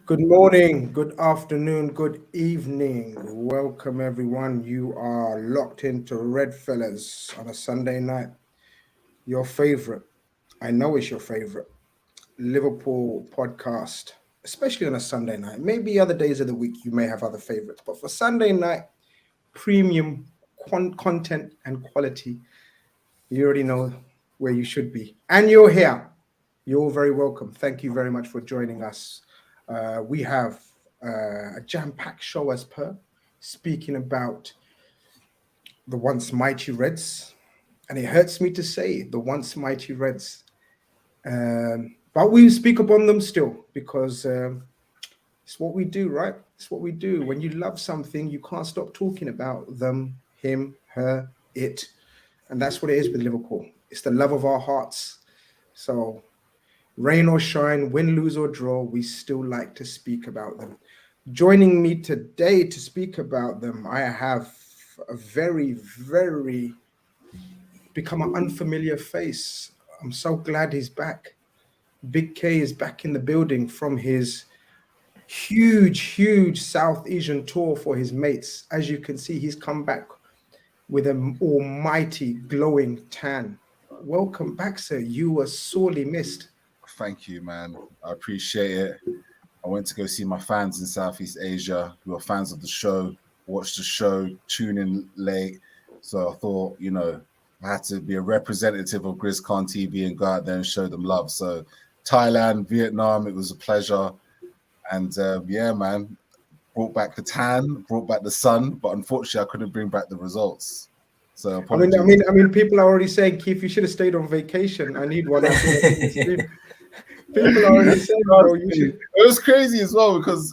Good morning, good afternoon, good evening. Welcome, everyone. You are locked into REDFELLAS on a Sunday night. Your favorite, I know it's your favorite, Liverpool podcast, especially on a Sunday night. Maybe other days of the week you may have other favorites, but for Sunday night, premium content and quality, you already know where you should be. And you're here. You're all very welcome. Thank you very much for joining us. We have a jam-packed show as per, speaking about the once mighty Reds. And it hurts me to say the once mighty Reds. But we speak upon them still because it's what we do, right? It's what we do. When you love something, you can't stop talking about them, him, her, it. And that's what it is with Liverpool. It's the love of our hearts. So rain or shine, win, lose or draw, we still like to speak about them. Joining me today to speak about them, I have a very become an unfamiliar face. I'm so glad he's back. Big K is back in the building from his huge South Asian tour for his mates. As you can see, he's come back with an almighty glowing tan. Welcome back, sir. You were sorely missed. Thank you, man. I appreciate it. I went to go see my fans in Southeast Asia who are fans of the show, watch the show, tune in late. So I thought, I had to be a representative of GrizzCon TV and go out there and show them love. So Thailand, Vietnam, it was a pleasure. And yeah, man, brought back the tan, brought back the sun, but unfortunately I couldn't bring back the results. So apologies. I mean, people are already saying, Keith, you should have stayed on vacation. I need one. People are already saying, bro, you should. It was crazy as well because,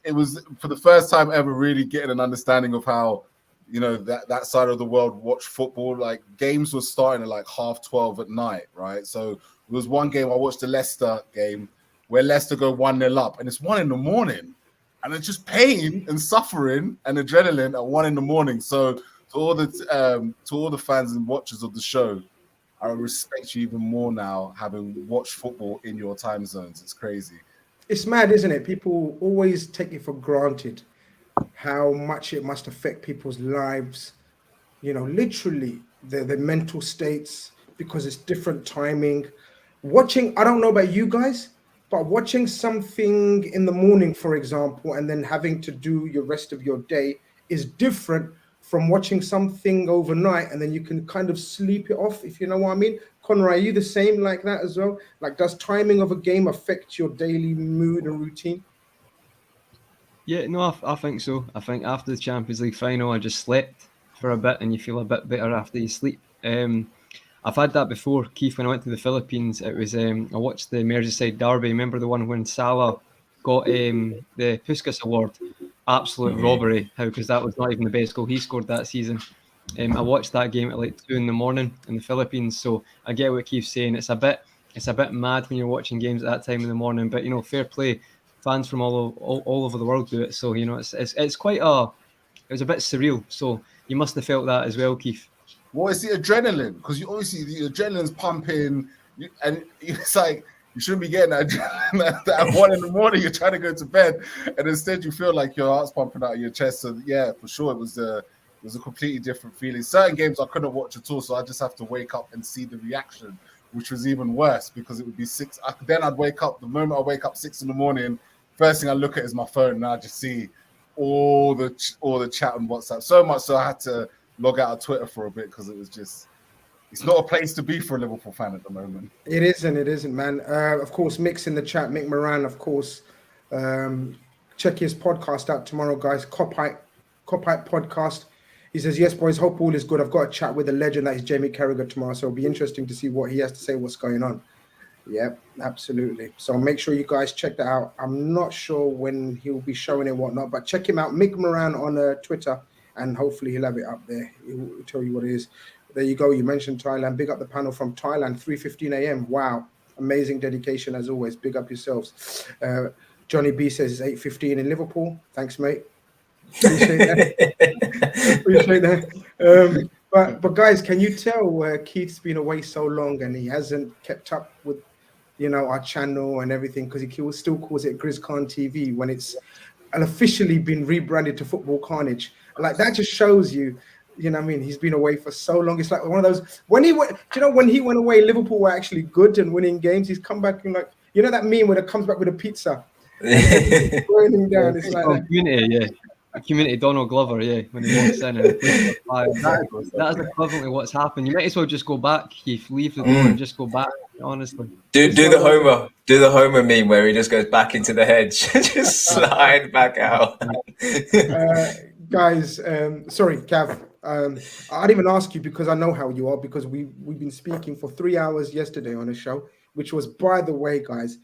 it was for the first time ever really getting an understanding of how, that side of the world watch football. Like games were starting at like 12:30 at night, right? So there was one game I watched, the Leicester game, where Leicester go 1-0 up, and it's 1 a.m, and it's just pain and suffering and adrenaline at 1 a.m. So to all the fans and watchers of the show, I respect you even more now, having watched football in your time zones. It's crazy. It's mad, isn't it? People always take it for granted how much it must affect people's lives. Literally their mental states, because it's different timing. Watching, I don't know about you guys, but watching something in the morning, for example, and then having to do your rest of your day is different from watching something overnight and then you can kind of sleep it off, if you know what I mean. Conrad, are you the same like that as well? Like, does timing of a game affect your daily mood and routine? Yeah, no, I think so. I think after the Champions League final, I just slept for a bit and you feel a bit better after you sleep. I've had that before, Keith, when I went to the Philippines. It was, I watched the Merseyside derby. Remember the one when Salah got the Puskas Award? Absolute robbery. How? Because that was not even the best goal he scored that season. I watched that game at like 2 a.m. in the Philippines. So I get what Keith's saying. It's a bit mad when you're watching games at that time in the morning. But fair play. Fans from all over the world do it. So it's quite it was a bit surreal. So you must have felt that as well, Keith. Well, it's the adrenaline, because you obviously the adrenaline's pumping, and it's like you shouldn't be getting that adrenaline at 1 a.m. You're trying to go to bed, and instead you feel like your heart's pumping out of your chest. So yeah, for sure, it was a completely different feeling. Certain games I couldn't watch at all, so I just have to wake up and see the reaction, which was even worse because it would be 6. Then I'd wake up. The moment I wake up 6 a.m, first thing I look at is my phone, and I just see all the chat on WhatsApp. So much so I had to log out of Twitter for a bit because it was just, it's not a place to be for a Liverpool fan at the moment. It isn't, man. Of course, Mick's in the chat. Mick Moran, of course. Check his podcast out tomorrow, guys. Copite podcast. He says, yes, boys, hope all is good. I've got a chat with a legend that is Jamie Carragher tomorrow, so it'll be interesting to see what he has to say, what's going on. Yep, absolutely. So make sure you guys check that out. I'm not sure when he'll be showing it and whatnot, but check him out, Mick Moran on Twitter, and hopefully he'll have it up there. He'll tell you what it is. There you go. You mentioned Thailand. Big up the panel from Thailand, 3:15 a.m. Wow. Amazing dedication as always. Big up yourselves. Johnny B says it's 8:15 in Liverpool. Thanks, mate. Appreciate that. Appreciate that. But guys, can you tell Keith's been away so long and he hasn't kept up with our channel and everything, because he still calls it GrizzCon TV when it's officially been rebranded to Football Carnage. Like, that just shows you, what I mean, he's been away for so long. It's like one of those, when he went, when he went away, Liverpool were actually good and winning games. He's come back and, like, that meme where it comes back with a pizza and throwing him down. It's like that. Community, Community Donald Glover, when he walks in. That is equivalent to what's happened. You might as well just go back, Keith. Leave the door and just go back. Honestly, do the Homer meme where he just goes back into the hedge, just slide back out. Guys, sorry, Cav. I'd even ask you, because I know how you are, because we've been speaking for 3 hours yesterday on a show, which was, by the way, guys.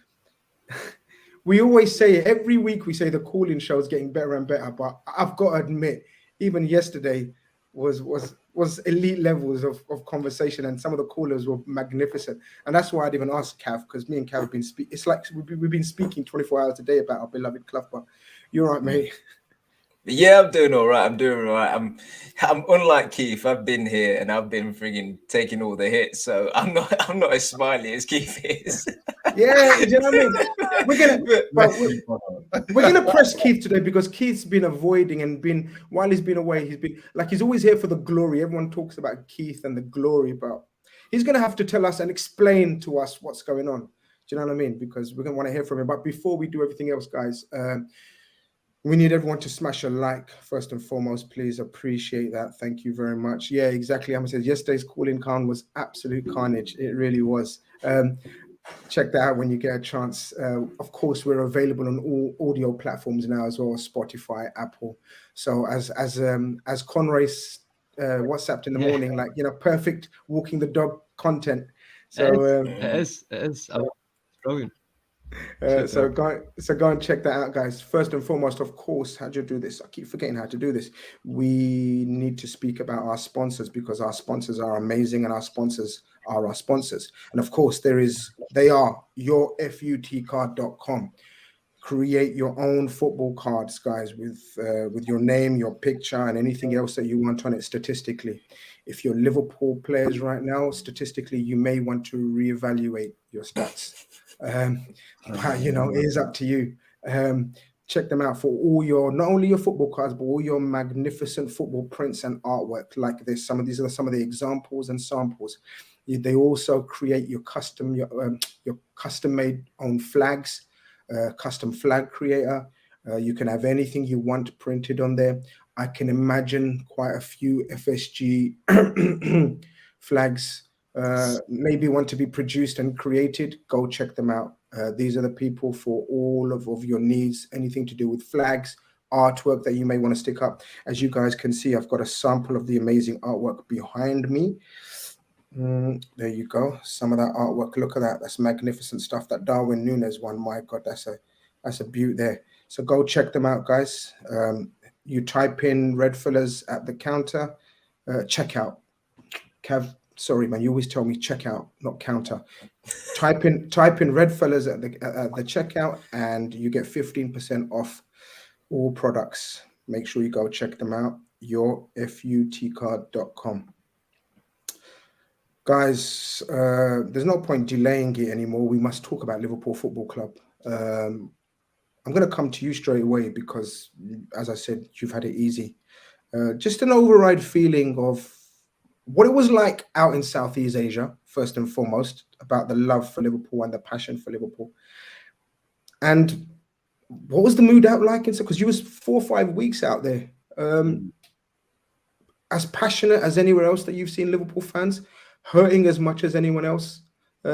We always say it every week. We say the call-in show is getting better and better, but I've got to admit, even yesterday was elite levels of conversation, and some of the callers were magnificent. And that's why I'd even asked Cav, because me and Cav have been speaking. It's like we've been speaking 24 hours a day about our beloved club. But you're right, mate. Yeah, I'm doing all right. I'm unlike Keith. I've been here and I've been frigging taking all the hits, so I'm not as smiley as Keith is. Yeah, you know what I mean? We're gonna press Keith today, because Keith's been avoiding and while he's been away, he's always here for the glory. Everyone talks about Keith and the glory, but he's gonna have to tell us and explain to us what's going on. Do you know what I mean? Because we're gonna want to hear from him. But before we do everything else, guys, we need everyone to smash a like first and foremost, please. Appreciate that. Thank you very much. Yeah, exactly. I'm saying yesterday's call-in count was absolute carnage. It really was. Check that out when you get a chance. Of course, we're available on all audio platforms now as well, Spotify, Apple. So as Conroy WhatsApped in the morning, like, perfect walking the dog content. So it is. It's brilliant. So go and check that out, guys. First and foremost, of course, how do you do this? I keep forgetting how to do this. We need to speak about our sponsors, because our sponsors are amazing, and our sponsors are our sponsors. And of course, they are yourfutcard.com. Create your own football cards, guys, with your name, your picture, and anything else that you want on it statistically. If you're Liverpool players right now, statistically, you may want to reevaluate your stats. It is up to you. Check them out for all your, not only your football cards, but all your magnificent football prints and artwork like this. These are some of the examples and samples. They also create your custom made own flags, custom flag creator. You can have anything you want printed on there. I can imagine quite a few FSG flags maybe want to be produced and created. Go check them out. These are the people for all of your needs, anything to do with flags, artwork that you may want to stick up. As you guys can see, I've got a sample of the amazing artwork behind me. There you go. Some of that artwork. Look at that. That's magnificent stuff. That Darwin Núñez one. My God, that's a beaut there. So go check them out, guys. You type in REDFELLAS at the counter. Checkout. Cav, sorry, man. You always tell me checkout, not counter. Type in REDFELLAS at the checkout, and you get 15% off all products. Make sure you go check them out. yourfutcard.com. Guys, there's no point delaying it anymore. We must talk about Liverpool Football Club. I'm going to come to you straight away because, as I said, you've had it easy. Just an override feeling of what it was like out in Southeast Asia, first and foremost, about the love for Liverpool and the passion for Liverpool. And what was the mood out like? Because you was 4 or 5 weeks out there. As passionate as anywhere else that you've seen Liverpool fans, hurting as much as anyone else.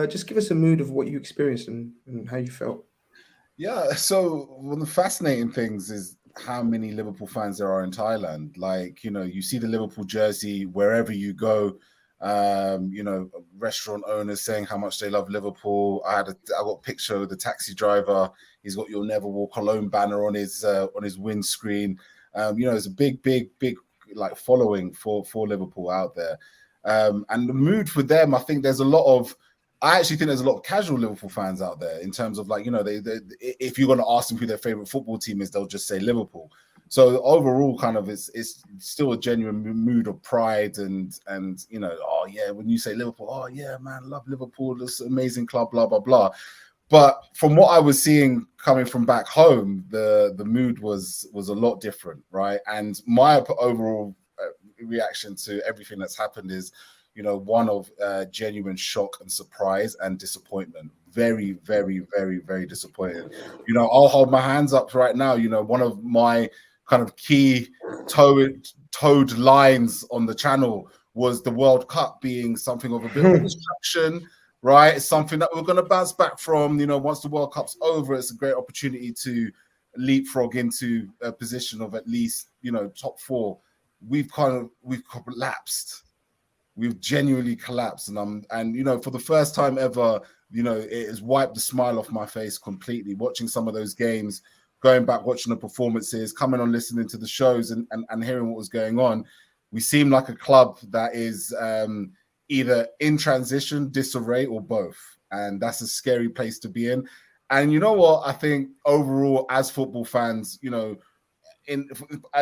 Just give us a mood of what you experienced and how you felt. Yeah, so one of the fascinating things is how many Liverpool fans there are in Thailand. Like, you see the Liverpool jersey wherever you go. Restaurant owners saying how much they love Liverpool. I got a picture of the taxi driver. He's got "You'll Never Walk Alone" banner on his windscreen. There's a big like following for Liverpool out there. And the mood for them, I actually think there's a lot of casual Liverpool fans out there in terms of, like, they if you're going to ask them who their favorite football team is, they'll just say Liverpool. So overall, kind of, it's still a genuine mood of pride and you know, oh yeah, when you say Liverpool, oh yeah, man, love Liverpool, this amazing club, blah blah blah. But from what I was seeing coming from back home, the mood was a lot different, right? And my overall reaction to everything that's happened is, you know, one of genuine shock and surprise and disappointment. Very, very, very, very disappointed. You know, I'll hold my hands up right now. You know, one of my kind of key toed lines on the channel was the World Cup being something of a bit of a distraction, right? It's something that we're going to bounce back from. You know, once the World Cup's over, it's a great opportunity to leapfrog into a position of at least, you know, top four. We've collapsed. We've genuinely collapsed, and you know, for the first time ever, you know, it has wiped the smile off my face completely. Watching some of those games, going back, watching the performances, coming on, listening to the shows, and hearing what was going on, we seem like a club that is either in transition, disarray, or both, and that's a scary place to be in. And you know what? I think overall, as football fans, you know, in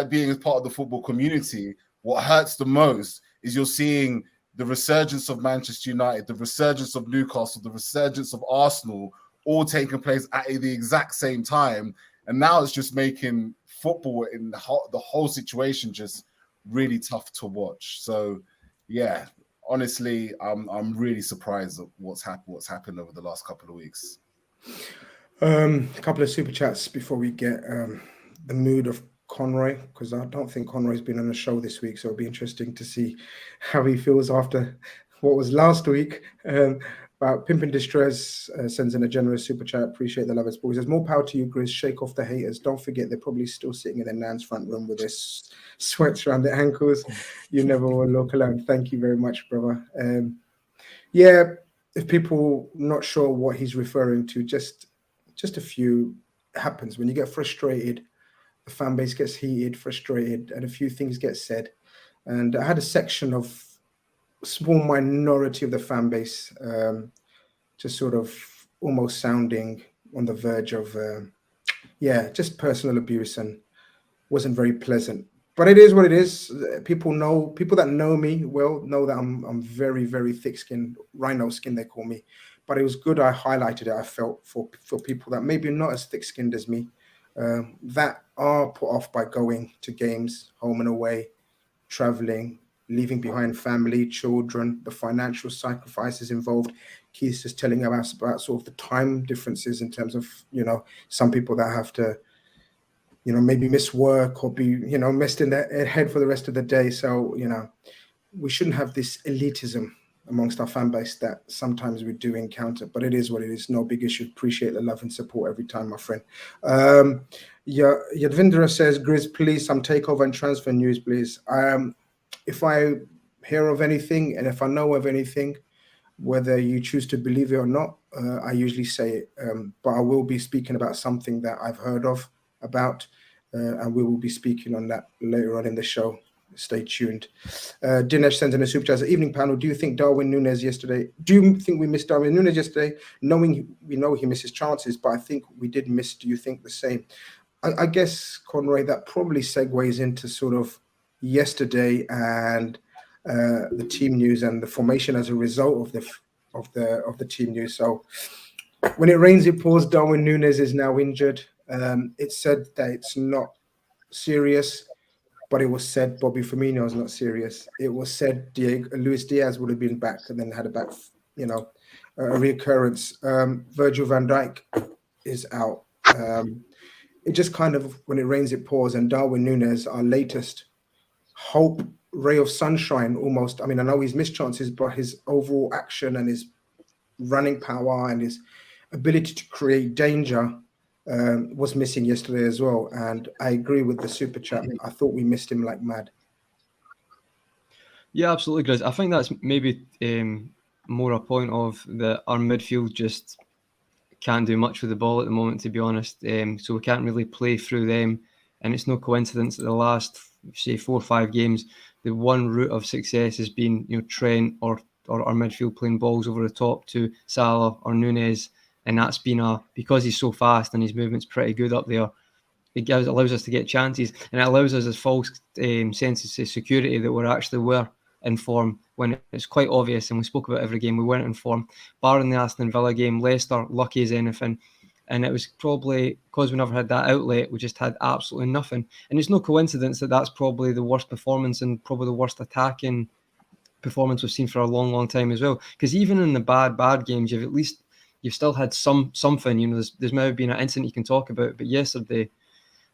being as part of the football community, what hurts the most is you're seeing the resurgence of Manchester United, the resurgence of Newcastle, the resurgence of Arsenal, all taking place at the exact same time. And now it's just making football in the whole situation just really tough to watch. So, yeah, honestly, I'm really surprised at what's happened over the last couple of weeks. A couple of super chats before we get the mood of Conroy, because I don't think Conroy's been on the show this week, so it'll be interesting to see how he feels after what was last week. But Pimpin' Distress sends in a generous super chat. Appreciate the love and support. He says, more power to you, Grizz. Shake off the haters. Don't forget, they're probably still sitting in their nan's front room with their sweats around their ankles. You never will look alone. Thank you very much, brother. Yeah, if people not sure what he's referring to, just a few happens when you get frustrated. The fan base gets heated, frustrated, and a few things get said. And I had a section of small minority of the fan base just sort of almost sounding on the verge of, just personal abuse, and wasn't very pleasant. But it is what it is. People that know me well know that I'm very, very thick-skinned, rhino skin they call me. But it was good I highlighted it, I felt, for people that maybe not as thick-skinned as me, that are put off by going to games, home and away, traveling, leaving behind family, children, the financial sacrifices involved. Keith's just telling us about sort of the time differences in terms of, you know, some people that have to, you know, maybe miss work or be, you know, messed in their head for the rest of the day. So, you know, we shouldn't have this elitism amongst our fan base that sometimes we do encounter, but it is what it is. No big issue. Appreciate the love and support every time, my friend. Yadvindra says, Grizz, please, some takeover and transfer news, please. If I hear of anything and if I know of anything, whether you choose to believe it or not, I usually say it, but I will be speaking about something that I've heard of about, and we will be speaking on that later on in the show. Stay tuned. Dinesh sends in a super chat. Evening panel. Do you think Darwin Núñez yesterday? Do you think we missed Darwin Núñez yesterday? Knowing we know he misses chances, but I think we did miss. Do you think the same? I guess, Conroy, that probably segues into sort of yesterday and the team news and the formation as a result of the team news. So when it rains, it pours. Darwin Núñez is now injured. It's said that it's not serious. But it was said Bobby Firmino is not serious. It was said Luis Diaz would have been back and then had a reoccurrence. Virgil van Dijk is out. It just kind of, when it rains, it pours. And Darwin Núñez, our latest hope, ray of sunshine almost. I mean, I know he's missed chances, but his overall action and his running power and his ability to create danger was missing yesterday as well. And I agree with the super chat. I thought we missed him like mad. Yeah, absolutely, Grizz. I think that's maybe more a point of that our midfield just can't do much with the ball at the moment, to be honest. So we can't really play through them. And it's no coincidence that the last, say, 4 or 5 games, the one route of success has been, you know, Trent or our midfield playing balls over the top to Salah or Núñez. And that's been because he's so fast and his movement's pretty good up there. it allows us to get chances, and it allows us a false sense of security that we actually were in form when it's quite obvious, and we spoke about every game we weren't in form. Barring the Aston Villa game, Leicester lucky as anything, and it was probably because we never had that outlet, we just had absolutely nothing. And it's no coincidence that that's probably the worst performance and probably the worst attacking performance we've seen for a long time as well. Because even in the bad games, you've still had something. You know, there's maybe been an incident you can talk about, but yesterday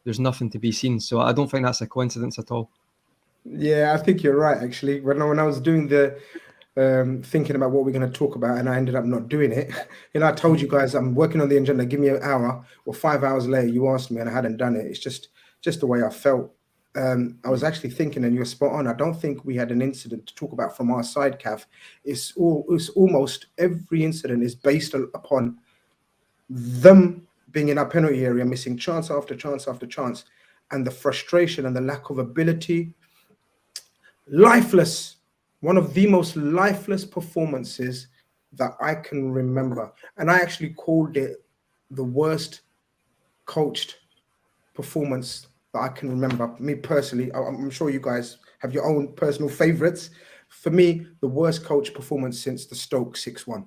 there's nothing to be seen. So I don't think that's a coincidence at all. Yeah, I think you're right. Actually, when I was doing the thinking about what we're going to talk about, and I ended up not doing it. You know, I told you guys I'm working on the agenda. Give me an hour, or 5 hours later, you asked me, and I hadn't done it. It's just the way I felt. I was actually thinking, and you're spot on. I don't think we had an incident to talk about from our side, Kath. It's almost every incident is based upon them being in our penalty area, missing chance after chance after chance, and the frustration and the lack of ability. Lifeless. One of the most lifeless performances that I can remember. And I actually called it the worst coached performance that I can remember. Me personally, I'm sure you guys have your own personal favorites. For me, the worst coach performance since the Stoke 6-1.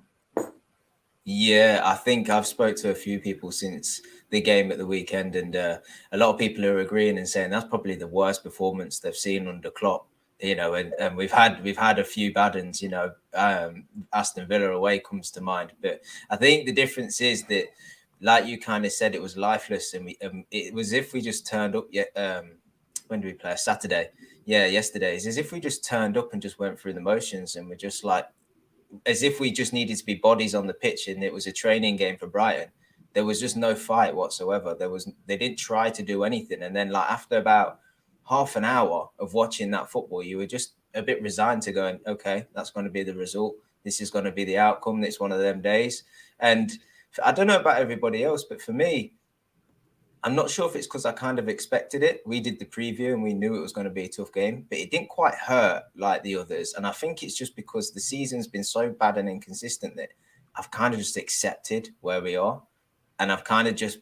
Yeah, I think I've spoke to a few people since the game at the weekend, and a lot of people are agreeing and saying that's probably the worst performance they've seen under Klopp. You know, and we've had a few bad ones. You know, Aston Villa away comes to mind, but I think the difference is that, like you kind of said, it was lifeless, and it was if we just turned up. When did we play? Saturday. Yeah, yesterday. It's as if we just turned up and just went through the motions, and we're just like, as if we just needed to be bodies on the pitch, and it was a training game for Brighton. There was just no fight whatsoever. They didn't try to do anything, and then like after about half an hour of watching that football, you were just a bit resigned to going, okay, that's going to be the result. This is going to be the outcome. It's one of them days. And I don't know about everybody else, but for me, I'm not sure if it's because I kind of expected it. We did the preview and we knew it was going to be a tough game, but it didn't quite hurt like the others. And I think it's just because the season's been so bad and inconsistent that I've kind of just accepted where we are. And I've kind of just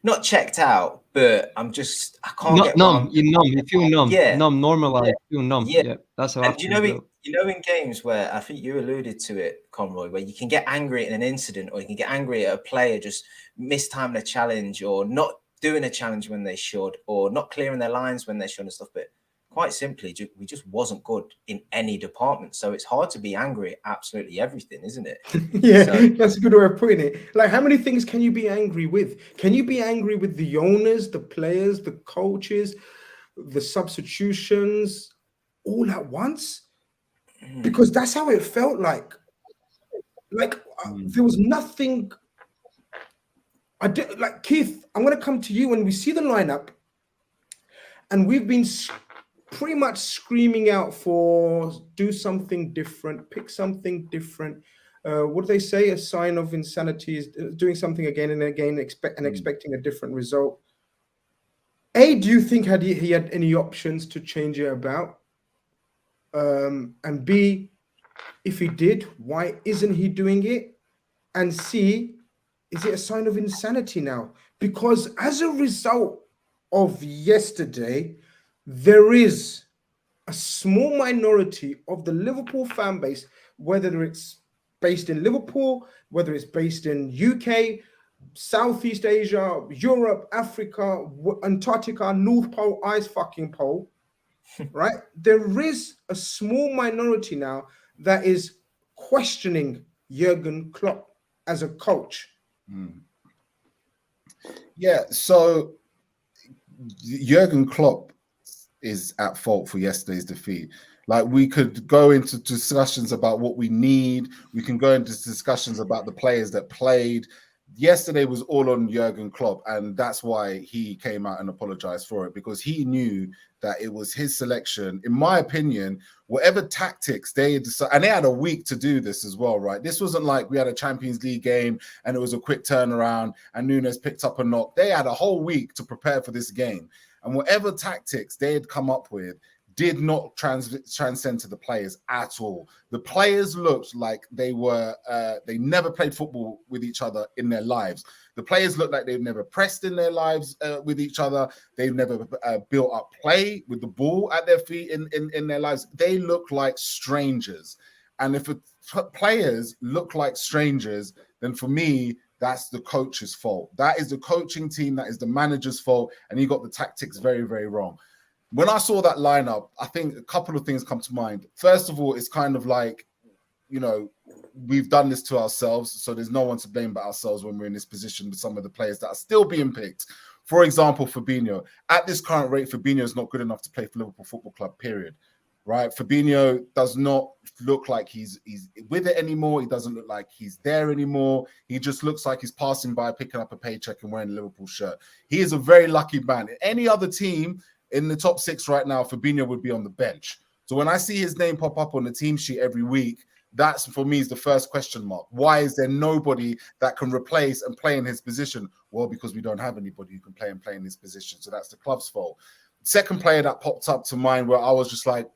not checked out, but I can't get numb. You feel numb. Yeah, numb, normalized. Yeah. Feel numb. Yeah, yeah. That's how. And you know, in games where I think you alluded to it, Conroy, where you can get angry at an incident, or you can get angry at a player just mistiming a challenge, or not doing a challenge when they should, or not clearing their lines when they should and stuff. But quite simply, we just wasn't good in any department. So it's hard to be angry at absolutely everything, isn't it? Yeah, that's a good way of putting it. Like, how many things can you be angry with? Can you be angry with the owners, the players, the coaches, the substitutions, all at once? Because that's how it felt like. There was nothing. I did, like, Keith, I'm going to come to you when we see the lineup, and we've been pretty much screaming out for do something different, pick something different. What do they say? A sign of insanity is doing something again and again, expecting a different result. A, do you think he had any options to change it about? And B, if he did, why isn't he doing it? And C, is it a sign of insanity now? Because as a result of yesterday, there is a small minority of the Liverpool fan base, whether it's based in Liverpool, whether it's based in UK, Southeast Asia, Europe, Africa, Antarctica, North Pole, Ice fucking Pole, right? There is a small minority now that is questioning Jurgen Klopp as a coach. Yeah, so Jurgen Klopp is at fault for yesterday's defeat. Like, we could go into discussions about what we need. We can go into discussions about the players that played. Yesterday was all on Jurgen Klopp, and that's why he came out and apologized for it, because he knew that it was his selection. In my opinion, whatever tactics they decided, and they had a week to do this as well, right? This wasn't like we had a Champions League game and it was a quick turnaround and Nunes picked up a knock. They had a whole week to prepare for this game. And whatever tactics they had come up with did not transcend to the players at all. The players looked like they never played football with each other in their lives. The players looked like they've never pressed in their lives with each other. They've never built up play with the ball at their feet in their lives. They look like strangers. And if players look like strangers, then for me, that's the coach's fault. That is the coaching team. That is the manager's fault. And he got the tactics very, very wrong. When I saw that lineup, I think a couple of things come to mind. First of all, it's kind of like, you know, we've done this to ourselves, so there's no one to blame but ourselves when we're in this position with some of the players that are still being picked. For example, Fabinho. At this current rate, Fabinho is not good enough to play for Liverpool Football Club, period. Right? Fabinho does not look like he's with it anymore. He doesn't look like he's there anymore. He just looks like he's passing by, picking up a paycheck and wearing a Liverpool shirt. He is a very lucky man. Any other team in the top 6 right now, Fabinho would be on the bench. So when I see his name pop up on the team sheet every week, that's for me is the first question mark. Why is there nobody that can replace and play in his position? Well, because we don't have anybody who can play in his position. So that's the club's fault. Second player that popped up to mind where I was just like,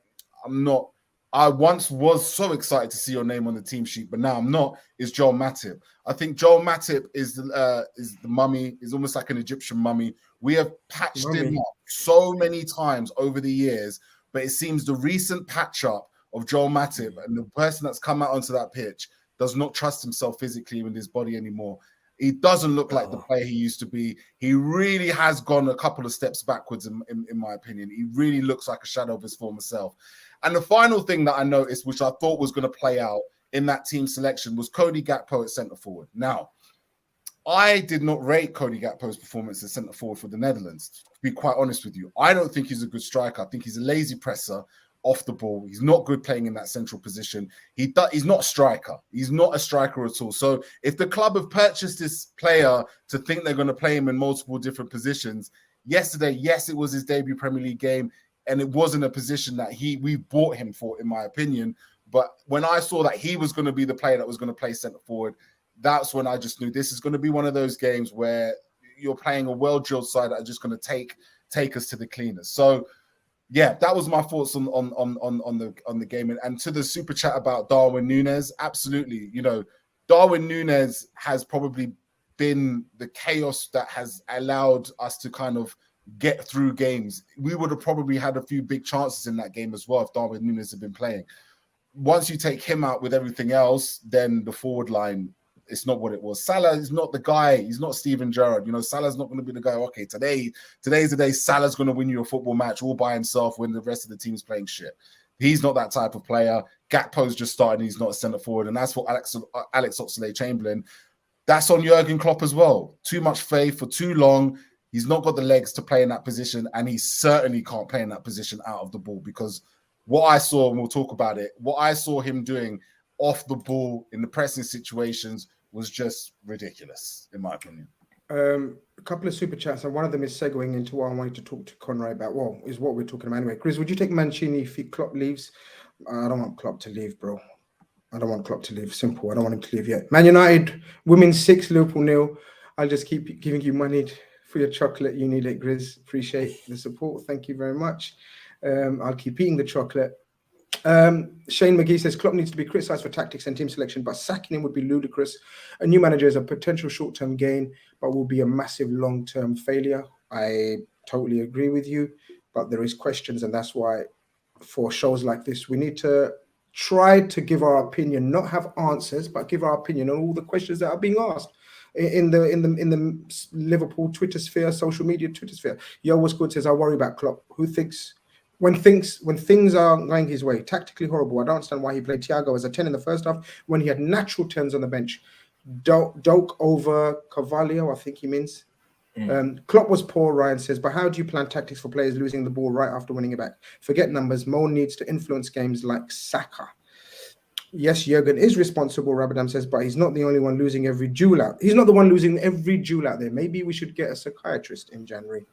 I once was so excited to see your name on the team sheet, but now I'm not, is Joel Matip. I think Joel Matip is the mummy, is almost like an Egyptian mummy. We have patched him up so many times over the years, but it seems the recent patch up of Joel Matip and the person that's come out onto that pitch does not trust himself physically with his body anymore. He doesn't look like the player he used to be. He really has gone a couple of steps backwards, in my opinion. He really looks like a shadow of his former self. And the final thing that I noticed, which I thought was going to play out in that team selection, was Cody Gakpo at centre forward. Now, I did not rate Cody Gakpo's performance as centre forward for the Netherlands, to be quite honest with you. I don't think he's a good striker. I think he's a lazy presser off the ball. He's not good playing in that central position. He's not a striker. He's not a striker at all. So if the club have purchased this player to think they're going to play him in multiple different positions, yesterday, yes, it was his debut Premier League game, and it wasn't a position that we bought him for, in my opinion. But when I saw that he was going to be the player that was going to play centre forward, that's when I just knew this is going to be one of those games where you're playing a well-drilled side that are just going to take us to the cleaners. So, yeah, that was my thoughts on the game. And to the super chat about Darwin Núñez, absolutely. You know, Darwin Núñez has probably been the chaos that has allowed us to kind of get through games. We would have probably had a few big chances in that game as well if Darwin Núñez had been playing. Once you take him out with everything else, then the forward line, it's not what it was. Salah is not the guy. He's not Steven Gerrard. You know, Salah's not going to be the guy, okay, today's the day Salah's going to win you a football match all by himself when the rest of the team's playing shit. He's not that type of player. Gakpo's just started. He's not a centre forward. And that's what Alex Oxlade-Chamberlain, that's on Jurgen Klopp as well. Too much faith for too long. He's not got the legs to play in that position, and he certainly can't play in that position out of the ball, because what I saw, and we'll talk about it, what I saw him doing off the ball in the pressing situations was just ridiculous, in my opinion. A couple of super chats, and one of them is segueing into what I wanted to talk to Conrad about. Well, is what we're talking about anyway. Chris, would you take Mancini if Klopp leaves? I don't want Klopp to leave, bro. I don't want Klopp to leave. Simple. I don't want him to leave yet. Man United, women 6, Liverpool 0. I'll just keep giving you money for your chocolate. You need it, Grizz. Appreciate the support. Thank you very much. I'll keep eating the chocolate. Shane McGee says Klopp needs to be criticised for tactics and team selection, but sacking him would be ludicrous. A new manager is a potential short-term gain, but will be a massive long-term failure. I totally agree with you, but there is questions, and that's why for shows like this, we need to try to give our opinion, not have answers, but give our opinion on all the questions that are being asked in the Liverpool Twitter sphere, social media Twitter sphere. Yo, what's good says I worry about Klopp. Who thinks when things are going his way, tactically horrible? I don't understand why he played Thiago as a 10 in the first half when he had natural 10s on the bench. Doak over Carvalho, I think he means. Klopp was poor, Ryan says, but how do you plan tactics for players losing the ball right after winning it back? Forget numbers. Mo needs to influence games like Saka. Yes, Jurgen is responsible, Rabadam says, but he's not the only one losing every duel out. He's not the one losing every duel out there. Maybe we should get a psychiatrist in January.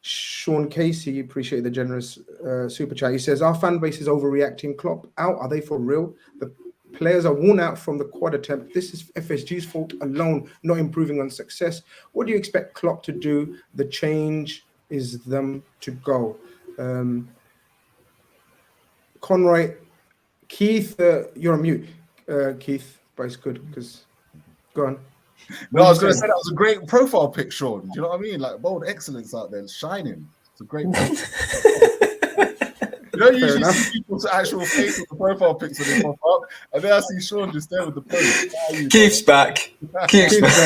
Sean Casey, appreciate the generous super chat. He says, our fan base is overreacting. Klopp out. Are they for real? The players are worn out from the quad attempt. This is FSG's fault alone, not improving on success. What do you expect Klopp to do? The change is them to go. Conroy, Keith, you're on mute, Keith, but it's good because go on. No, I was going to say that was a great profile pic, Sean. Do you know what I mean? Like bold excellence out there, shining. It's a great. You don't usually see people's actual face with the profile pics when they pop up, and then I see Sean just there with the post. Keith's back. Keith's back.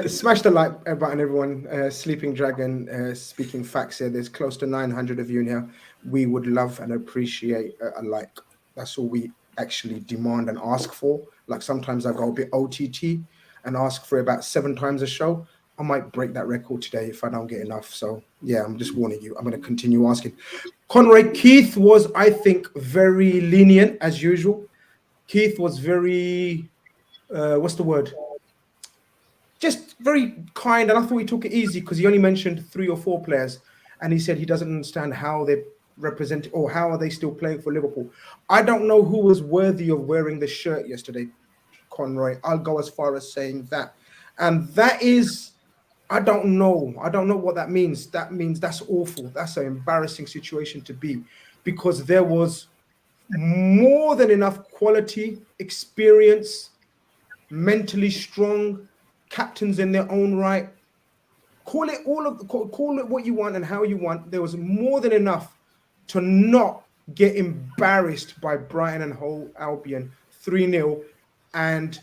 Smash the like button, everyone. Sleeping Dragon speaking facts here. There's close to 900 of you in here. We would love and appreciate a like. That's all we actually demand and ask for. Like sometimes I go a bit OTT and ask for about 7 times a show. I might break that record today if I don't get enough. So yeah, I'm just warning you. I'm going to continue asking. Conroy, Keith was, I think, very lenient as usual. Keith was very, what's the word? Just very kind. And I thought he took it easy because he only mentioned 3 or 4 players. And he said he doesn't understand how they represent or how are they still playing for Liverpool. I don't know who was worthy of wearing the shirt yesterday, Conroy. I'll go as far as saying that. And that is... I don't know what that means. That means that's awful. That's an embarrassing situation to be because there was more than enough quality, experience, mentally strong captains in their own right. Call it what you want and how you want. There was more than enough to not get embarrassed by Brighton and Hove Albion 3-0 and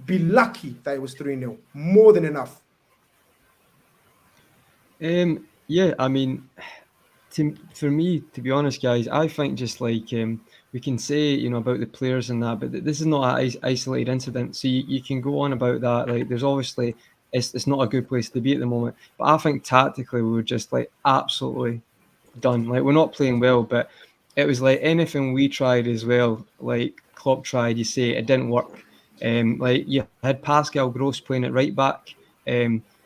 be lucky that it was 3-0. More than enough. Yeah, I mean, for me, to be honest, guys, I think just like we can say, you know, about the players and that, but this is not an isolated incident. So you can go on about that. Like, there's obviously, it's not a good place to be at the moment. But I think tactically we were just like absolutely done. Like, we're not playing well, but it was like anything we tried as well. Like Klopp tried, you say it didn't work. Like you had Pascal Gross playing at right back.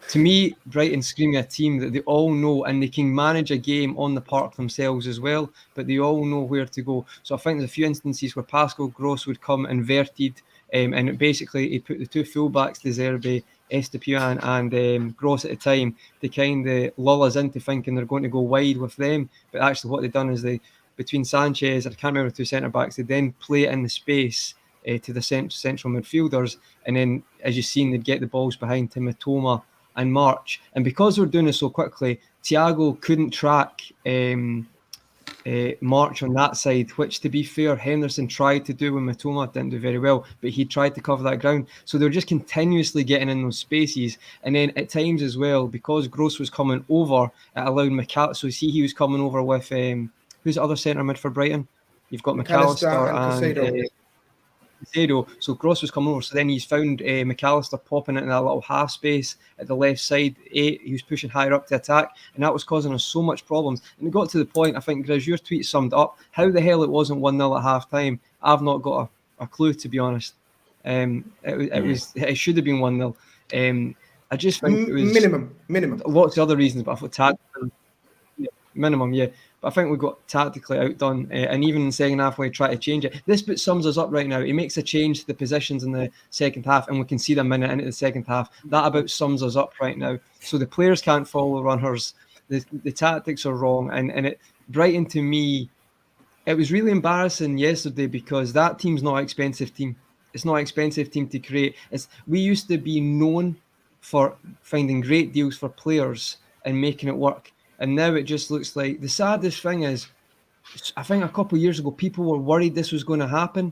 To me, Brighton screaming a team that they all know and they can manage a game on the park themselves as well, but they all know where to go. So I think there's a few instances where Pascal Gross would come inverted and basically he put the 2 fullbacks, De Zerbi, Estepian and Gross at the time, they kind of lull us into thinking they're going to go wide with them. But actually what they've done is they, between Sanchez, I can't remember the 2 centre-backs, they then play it in the space to the central midfielders. And then, as you've seen, they'd get the balls behind to Mitoma and March, and because we're doing it so quickly, Thiago couldn't track March on that side, which, to be fair, Henderson tried to do when Mitoma didn't do very well, but he tried to cover that ground. So they're just continuously getting in those spaces, and then at times as well, because Gross was coming over, it allowed McAllister. So see, he was coming over with who's the other centre mid for Brighton? You've got McAllister and Caicedo. So Gross was coming over, so then he's found McAllister popping into that little half space at the left side. He was pushing higher up to attack, and that was causing us so much problems. And it got to the point, I think, Grizz, your tweet summed up how the hell it wasn't 1-0 at half time. I've not got a clue, to be honest. It should have been 1-0. I just think it was minimum. Lots of other reasons, but I thought tactically, minimum, yeah. But I think we got tactically outdone, and even in the second half, we try to change it. This bit sums us up right now. He makes a change to the positions in the second half, and we can see the minute into the second half. That about sums us up right now. So the players can't follow runners. The tactics are wrong, and Brighton, to me, it was really embarrassing yesterday because that team's not an expensive team. It's not an expensive team to create. We used to be known for finding great deals for players and making it work. And now it just looks like the saddest thing is, I think a couple of years ago, people were worried this was going to happen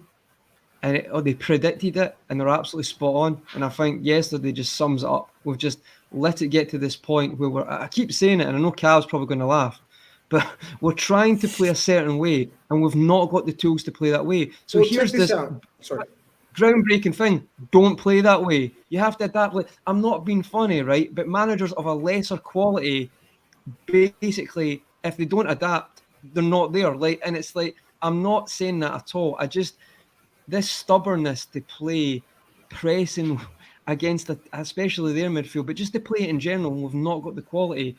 and they predicted it and they're absolutely spot on. And I think yesterday just sums it up. We've just let it get to this point where I keep saying it, and I know Cal's probably going to laugh, but we're trying to play a certain way and we've not got the tools to play that way. So well, here's this groundbreaking thing. Don't play that way. You have to adapt. I'm not being funny, right? But managers of a lesser quality, basically, if they don't adapt, they're not there. And it's like, I'm not saying that at all. This stubbornness to play pressing against especially their midfield, but just to play it in general, we've not got the quality.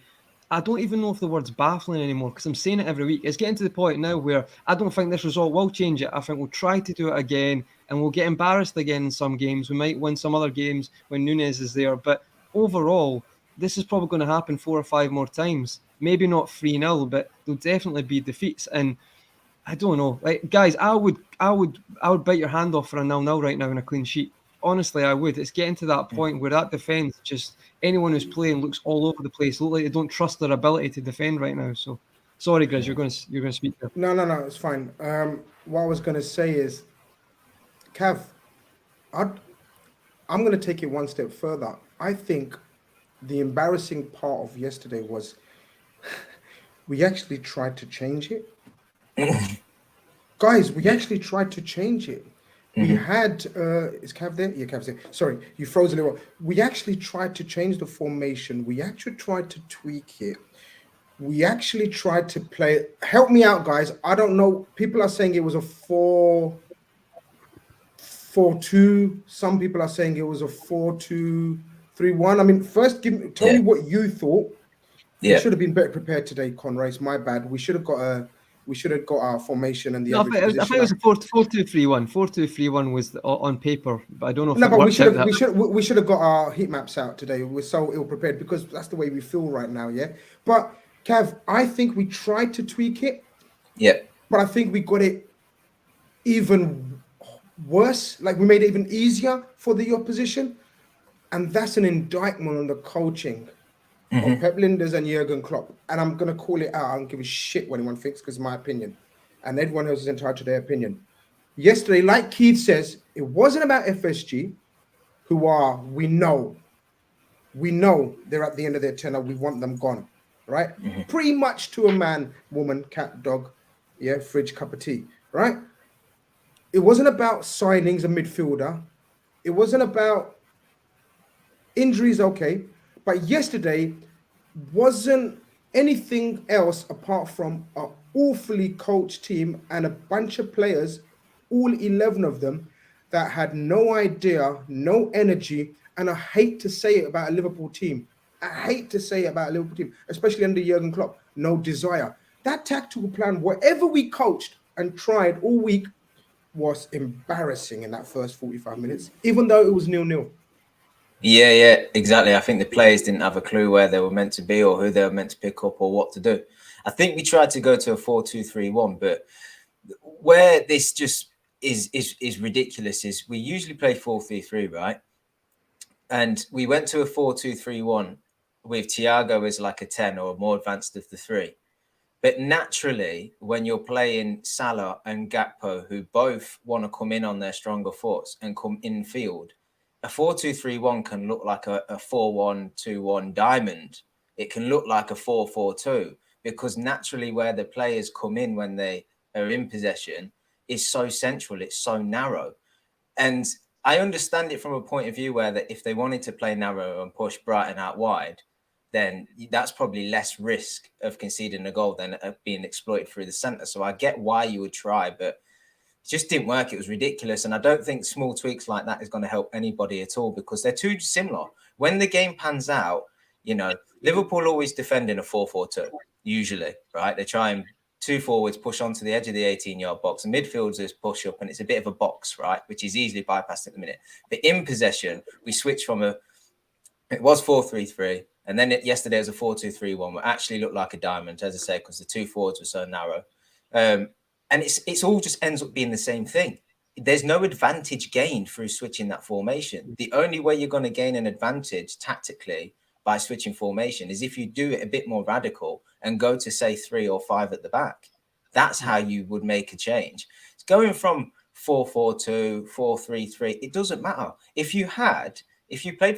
I don't even know if the word's baffling anymore because I'm saying it every week. It's getting to the point now where I don't think this result will change it. I think we'll try to do it again and we'll get embarrassed again in some games. We might win some other games when Nunes is there, but overall, this is probably going to happen 4 or 5 more times. maybe not 3-0, but there'll definitely be defeats. And I don't know, like guys, I would bite your hand off for a 0-0 right now in a clean sheet. Honestly, I would. It's getting to that point where that defence, just anyone who's playing looks all over the place. Look like they don't trust their ability to defend right now. So, sorry, Grizz, you're going to speak there. No, it's fine. What I was going to say is, Cav, I'm going to take it one step further. I think the embarrassing part of yesterday was we actually tried to change it. Guys, we actually tried to change it. We had, is Cav there? Yeah, Cav's there. Sorry, you froze a little. We actually tried to change the formation. We actually tried to tweak it. We actually tried to play. Help me out, guys. I don't know. People are saying it was a 4-4-2. Some people are saying it was a 4-2-3-1. I mean, first, tell me what you thought. Yeah. We should have been better prepared today, Conrad. It's my bad. We should have got our formation and the No, average I position. think it was a 4-2-3-1. 4-2-3-1 was on paper, but I don't know if No, it but worked out that. we should have got our heat maps out today. We're so ill prepared because that's the way we feel right now, yeah. But Cav, I think we tried to tweak it. Yeah. But I think we got it even worse. Like we made it even easier for the opposition, and that's an indictment on the coaching of Pep Linders and Jurgen Klopp. And I'm gonna call it out. I don't give a shit what anyone thinks because it's my opinion, and everyone else is entitled to their opinion. Yesterday, like Keith says, it wasn't about FSG, who are we know they're at the end of their tenure. We want them gone, right? Pretty much to a man, woman, cat, dog, yeah, fridge, cup of tea, right? It wasn't about signings, a midfielder. It wasn't about injuries, okay. But yesterday wasn't anything else apart from an awfully coached team and a bunch of players, all 11 of them, that had no idea, no energy. And I hate to say it about a Liverpool team. Especially under Jurgen Klopp. No desire. That tactical plan, whatever we coached and tried all week, was embarrassing in that first 45 minutes, even though it was 0-0. Yeah, exactly. I think the players didn't have a clue where they were meant to be or who they were meant to pick up or what to do. I think we tried to go to a 4-2-3-1, but where this just is ridiculous is we usually play 4-3-3, right? And we went to a 4-2-3-1 with Thiago as like a 10 or more advanced of the three. But naturally, when you're playing Salah and Gakpo, who both want to come in on their stronger foots and come in field, a 4-2-3-1 can look like a 4-1-2-1 diamond. It can look like a 4-4-2 because naturally where the players come in when they are in possession is so central, it's so narrow. And I understand it from a point of view where that if they wanted to play narrow and push Brighton out wide, then that's probably less risk of conceding a goal than being exploited through the centre. So I get why you would try, but it just didn't work. It was ridiculous. And I don't think small tweaks like that is going to help anybody at all because they're too similar. When the game pans out, you know, Liverpool always defend in a 4-4-2, usually, right? They try and two forwards push onto the edge of the 18-yard box and midfielders push up, and it's a bit of a box, right? Which is easily bypassed at the minute. But in possession, we switched from it was 4-3-3. And then yesterday was a 4-2-3-1, which actually looked like a diamond, as I say, because the two forwards were so narrow. And it's all just ends up being the same thing. There's no advantage gained through switching that formation. The only way you're going to gain an advantage tactically by switching formation is if you do it a bit more radical and go to, say, 3 or 5 at the back. That's how you would make a change. It's going from 4-4-2, 4-3-3. It doesn't matter. If you played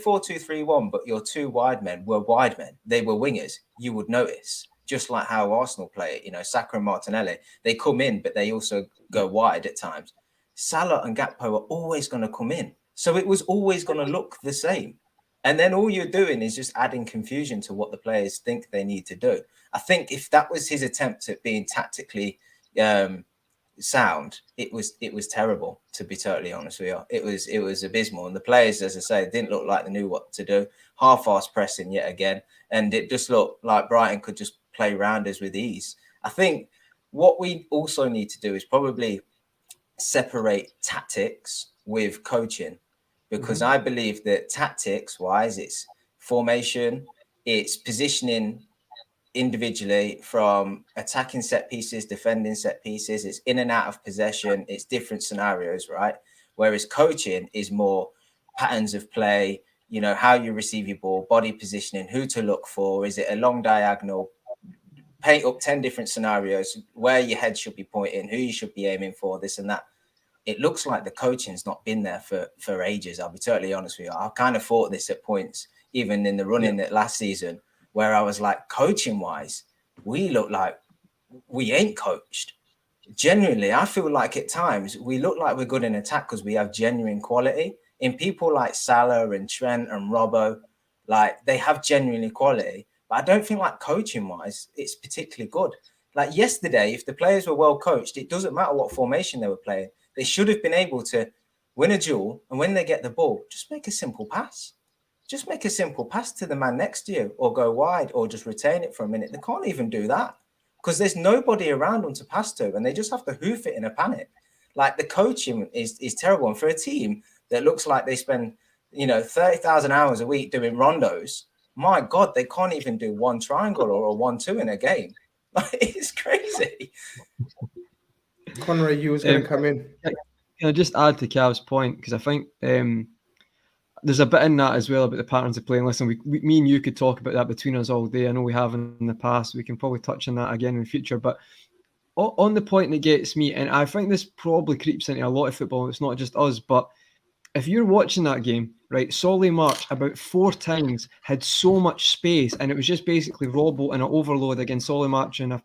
4-2-3-1, but your two wide men were wide men, they were wingers, you would notice. Just like how Arsenal play it, you know, Saka and Martinelli, they come in, but they also go wide at times. Salah and Gakpo are always going to come in. So it was always going to look the same. And then all you're doing is just adding confusion to what the players think they need to do. I think if that was his attempt at being tactically sound, it was terrible, to be totally honest with you. It was abysmal, and the players, as I say, didn't look like they knew what to do. Half-assed pressing yet again, and it just looked like Brighton could just play rounders with ease. I think what we also need to do is probably separate tactics with coaching, because I believe that tactics wise, it's formation, it's positioning individually from attacking set pieces, defending set pieces. It's in and out of possession. It's different scenarios, right? Whereas coaching is more patterns of play, you know, how you receive your ball, body positioning, who to look for. Is it a long diagonal? Paint up 10 different scenarios where your head should be pointing, who you should be aiming for, this and that. It looks like the coaching's not been there for ages. I'll be totally honest with you. I kind of thought this at points, even in the running at last season, where I was like, coaching wise, we look like we ain't coached. Genuinely, I feel like at times we look like we're good in attack because we have genuine quality. In people like Salah and Trent and Robbo, like they have genuine quality. But I don't think like coaching wise, it's particularly good. Like yesterday, if the players were well coached, it doesn't matter what formation they were playing. They should have been able to win a duel. And when they get the ball, just make a simple pass. Just make a simple pass to the man next to you or go wide or just retain it for a minute. They can't even do that because there's nobody around them to pass to and they just have to hoof it in a panic. Like the coaching is terrible. And for a team that looks like they spend, 30,000 hours a week doing rondos, my God, they can't even do one triangle or a 1-2 in a game. Like, it's crazy. Conrad, you was going to come in. Can I just add to Cav's point? Because I think there's a bit in that as well about the patterns of play. And listen, me and you could talk about that between us all day. I know we have in the past. We can probably touch on that again in the future. But on the point that gets me, and I think this probably creeps into a lot of football, it's not just us, but if you're watching that game, right, Solly March about 4 times had so much space, and it was just basically Robbo and an overload against Solly March, and I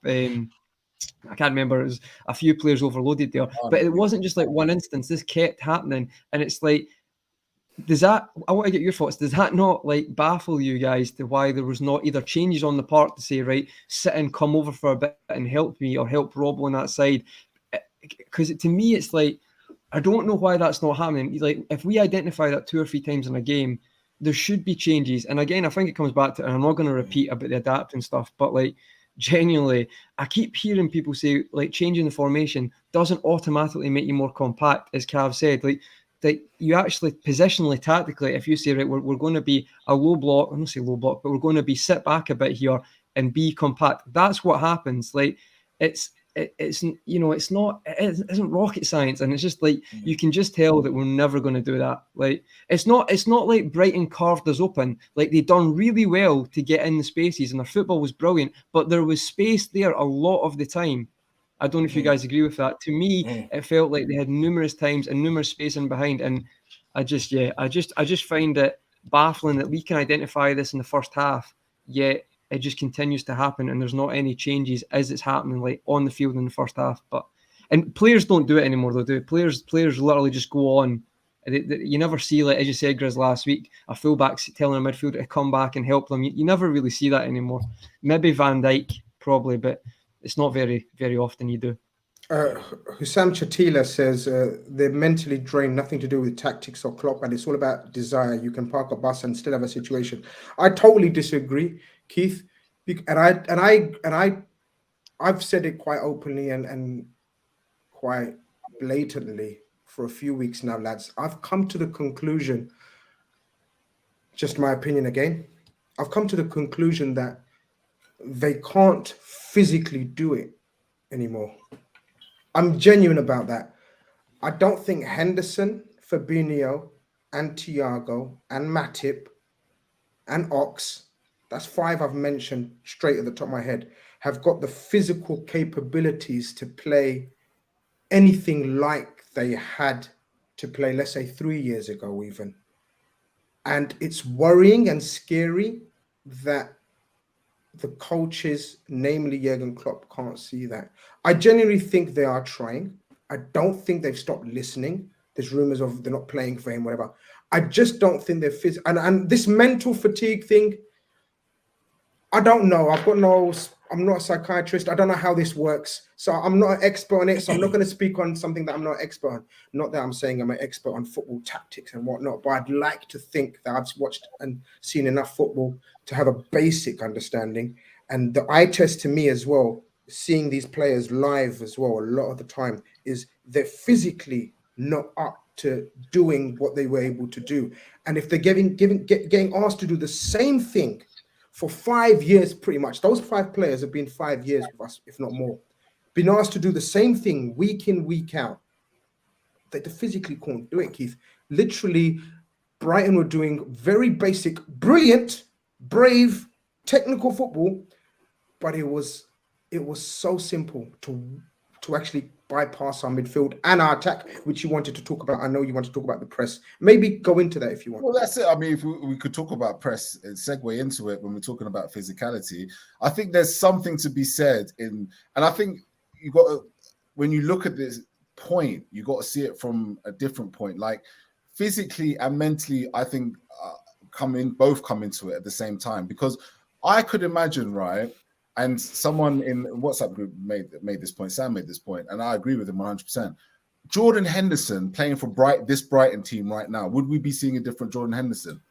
can't remember, it was a few players overloaded there, but it wasn't just like one instance. This kept happening, and it's like, I want to get your thoughts. Does that not like baffle you guys to why there was not either changes on the park to say, right, sit and come over for a bit and help me or help Robbo on that side? Because to me, it's like, I don't know why that's not happening. Like, if we identify that 2 or 3 times in a game, there should be changes. And again, I think it comes back to, and I'm not going to repeat about the adapting stuff, but like, genuinely, I keep hearing people say, like, changing the formation doesn't automatically make you more compact, as Cav said. Like, that you actually positionally, tactically, if you say, right, we're going to be a low block, I don't say low block, but we're going to be sit back a bit here and be compact. That's what happens. Like, it's not, it isn't rocket science, and it's just like you can just tell that we're never going to do that. Like, it's not like Brighton carved us open. Like, they done really well to get in the spaces, and their football was brilliant, but there was space there a lot of the time. I don't know if you guys agree with that. To me, it felt like they had numerous times and numerous space in behind, and I just find it baffling that we can identify this in the first half, yet it just continues to happen, and there's not any changes as it's happening, like on the field in the first half. And players don't do it anymore, though, do players literally just go on. You never see, like, as you said, Grizz, last week, a fullback telling a midfielder to come back and help them. You never really see that anymore. Maybe Van Dijk, probably, but it's not very, very often you do. Hussam Chatila says they're mentally drained, nothing to do with tactics or Klopp, and it's all about desire. You can park a bus and still have a situation. I totally disagree, Keith, and I've said it quite openly and quite blatantly for a few weeks now, lads. I've come to the conclusion, just my opinion again, I've come to the conclusion that they can't physically do it anymore. I'm genuine about that. I don't think Henderson, Fabinho, and Thiago, and Matip, and Ox, that's 5 I've mentioned straight at the top of my head, have got the physical capabilities to play anything like they had to play, let's say 3 years ago even. And it's worrying and scary that the coaches, namely Jurgen Klopp, can't see that. I genuinely think they are trying. I don't think they've stopped listening. There's rumors of they're not playing for him, whatever. I just don't think they're physical. And this mental fatigue thing, I don't know. I'm not a psychiatrist. I don't know how this works. So I'm not an expert on it. So I'm not going to speak on something that I'm not an expert on. Not that I'm saying I'm an expert on football tactics and whatnot, but I'd like to think that I've watched and seen enough football to have a basic understanding. And the eye test to me as well, seeing these players live as well, a lot of the time, is they're physically not up to doing what they were able to do. And if they're getting asked to do the same thing for 5 years, pretty much. Those 5 players have been 5 years with us, if not more. Been asked to do the same thing week in, week out. They physically couldn't do it, Keith. Literally, Brighton were doing very basic, brilliant, brave, technical football, but it was so simple to actually bypass our midfield and our attack, which you wanted to talk about. I know you want to talk about the press. Maybe go into that if you want. Well, that's it. I mean, if we could talk about press and segue into it when we're talking about physicality, I think there's something to be said and I think you got to, when you look at this point, you got to see it from a different point. Like physically and mentally, I think both come into it at the same time, because I could imagine, right? And someone in WhatsApp group made this point. Sam made this point, and I agree with him 100%. Jordan Henderson playing for this Brighton team right now, would we be seeing a different Jordan Henderson?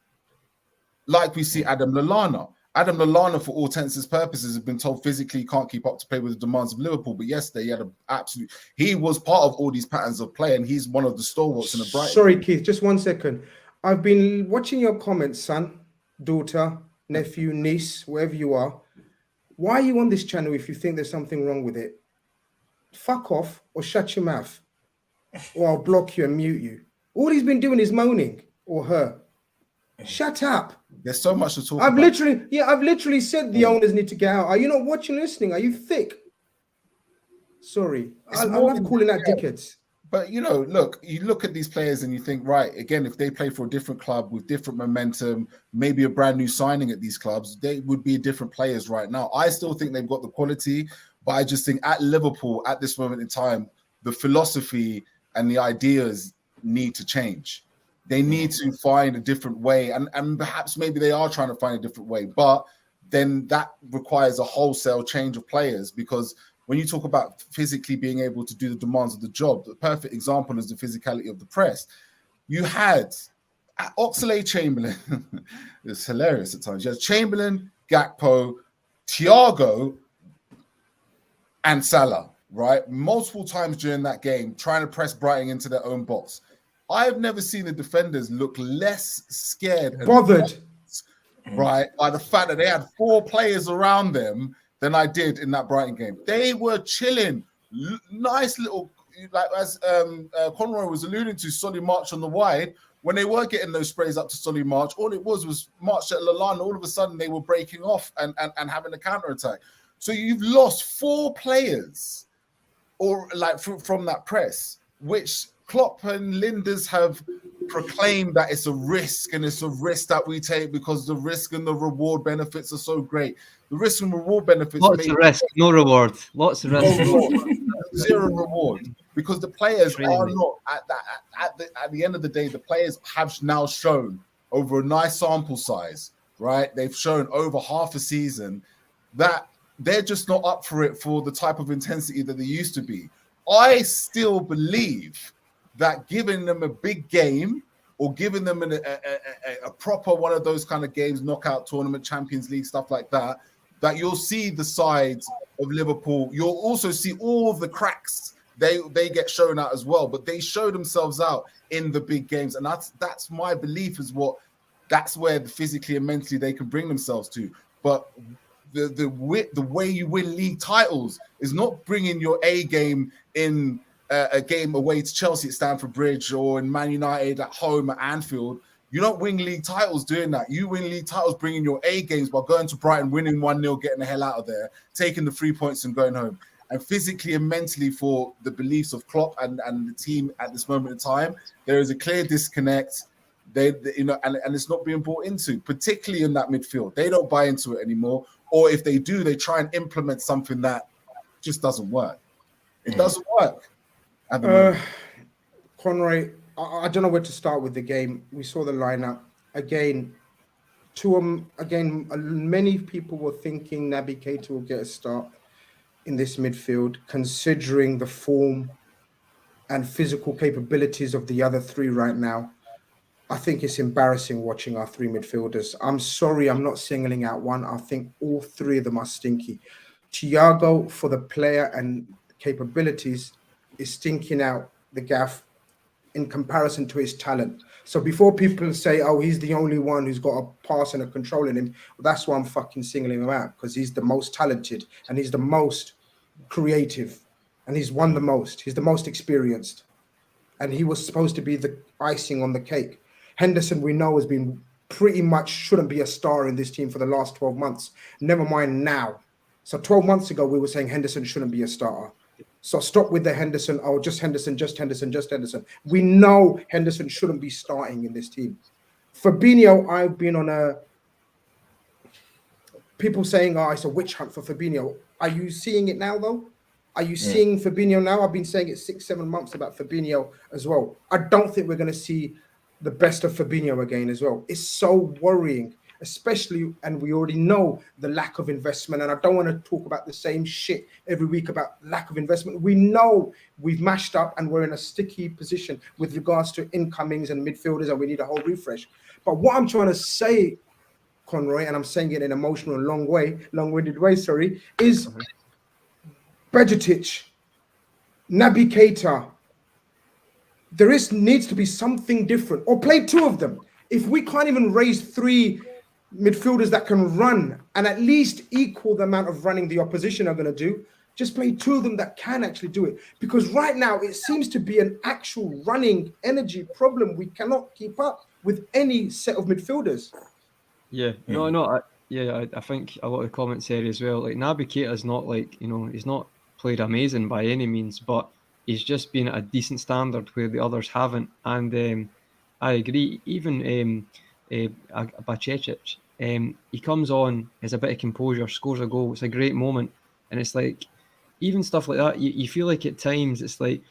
Like we see Adam Lallana. Adam Lallana, for all intents and purposes, has been told physically he can't keep up to play with the demands of Liverpool. But yesterday, he was part of all these patterns of play, and he's one of the stalwarts in the Brighton. Sorry, Keith, just 1 second. I've been watching your comments, son, daughter, nephew, niece, wherever you are. Why are you on this channel if you think there's something wrong with it? Fuck off or shut your mouth, or I'll block you and mute you. All he's been doing is moaning, or her. Shut up. There's so much to talk about. I've literally said the owners need to get out. Are you not watching, listening? Are you thick? Sorry. I love calling out dickheads. But, you look at these players and you think, right, again, if they play for a different club with different momentum, maybe a brand new signing at these clubs, they would be different players right now. I still think they've got the quality, but I just think at Liverpool, at this moment in time, the philosophy and the ideas need to change. They need to find a different way. And perhaps maybe they are trying to find a different way, but then that requires a wholesale change of players, because when you talk about physically being able to do the demands of the job, the perfect example is the physicality of the press. You had Oxlade-Chamberlain, it's hilarious at times. You had Chamberlain, Gakpo, Thiago, and Salah, right? Multiple times during that game, trying to press Brighton into their own box. I've never seen the defenders look less scared and bothered, right, by the fact that they had 4 players around them than I did in that Brighton game. They were chilling, nice little, like as Conroy was alluding to, Solly March on the wide. When they were getting those sprays up to Solly March, all it was March at Lallana. All of a sudden, they were breaking off and having a counter attack. So you've lost 4 players, or like from that press, which Klopp and Linders have proclaimed that it's a risk, and it's a risk that we take because the risk and the reward benefits are so great. The risk and reward benefits, lots of risk, no reward. Lots of risk, zero reward, because the players are not at the end of the day. The players have now shown over a nice sample size, right? They've shown over half a season that they're just not up for it for the type of intensity that they used to be. I still believe that giving them a big game, or giving them a proper one of those kind of games, knockout tournament, Champions League, stuff like that, that you'll see the sides of Liverpool. You'll also see all of the cracks. They get shown out as well, but they show themselves out in the big games. And that's my belief, is that's where physically and mentally they can bring themselves to. But the way you win league titles is not bringing your A game in a game away to Chelsea at Stamford Bridge, or in Man United at home at Anfield. You don't win league titles doing that. You win league titles bringing your A games by going to Brighton, winning 1-0, getting the hell out of there, taking the 3 points and going home. And physically and mentally, for the beliefs of Klopp and the team at this moment in time, there is a clear disconnect. And it's not being bought into, particularly in that midfield. They don't buy into it anymore. Or if they do, they try and implement something that just doesn't work. It doesn't work. Conroy, I don't know where to start with the game. We saw the lineup again. Many people were thinking Naby Keita will get a start in this midfield, considering the form and physical capabilities of the other 3 right now. I think it's embarrassing watching our 3 midfielders. I'm sorry, I'm not singling out one. I think all 3 of them are stinky. Thiago, for the player and capabilities, is stinking out the gaff. in comparison to his talent. So before people say, oh, he's the only one who's got a pass and a control in him, well, that's why I'm fucking singling him out, because he's the most talented and he's the most creative and he's won the most. He's the most experienced. And he was supposed to be the icing on the cake. Henderson, we know, has been pretty much shouldn't be a star in this team for the last 12 months. Never mind now. So 12 months ago, we were saying Henderson shouldn't be a starter. So stop with the Henderson. Oh, just Henderson, just Henderson, just Henderson. We know Henderson shouldn't be starting in this team. Fabinho, I've been on people saying, oh, it's a witch hunt for Fabinho. Are you seeing it now, though? Are you seeing Fabinho now? I've been saying it 6-7 months about Fabinho as well. I don't think we're going to see the best of Fabinho again as well. It's so worrying, especially, and we already know the lack of investment. And I don't want to talk about the same shit every week about lack of investment. We know we've mashed up and we're in a sticky position with regards to incomings and midfielders, and we need a whole refresh. But what I'm trying to say, Conroy, and I'm saying it in an emotional, long-winded way, is Bejitic, Naby Keita, needs to be something different, or play two of them. If we can't even raise three midfielders that can run and at least equal the amount of running the opposition are going to do, just play two of them that can actually do it. Because right now it seems to be an actual running energy problem. We cannot keep up with any set of midfielders. I think a lot of the comments here as well. Like Naby Keita's not like, he's not played amazing by any means, but he's just been at a decent standard where the others haven't. And I agree. Even Bajcetic, he comes on, has a bit of composure, scores a goal. It's a great moment, and it's like even stuff like that. You feel like at times it's like.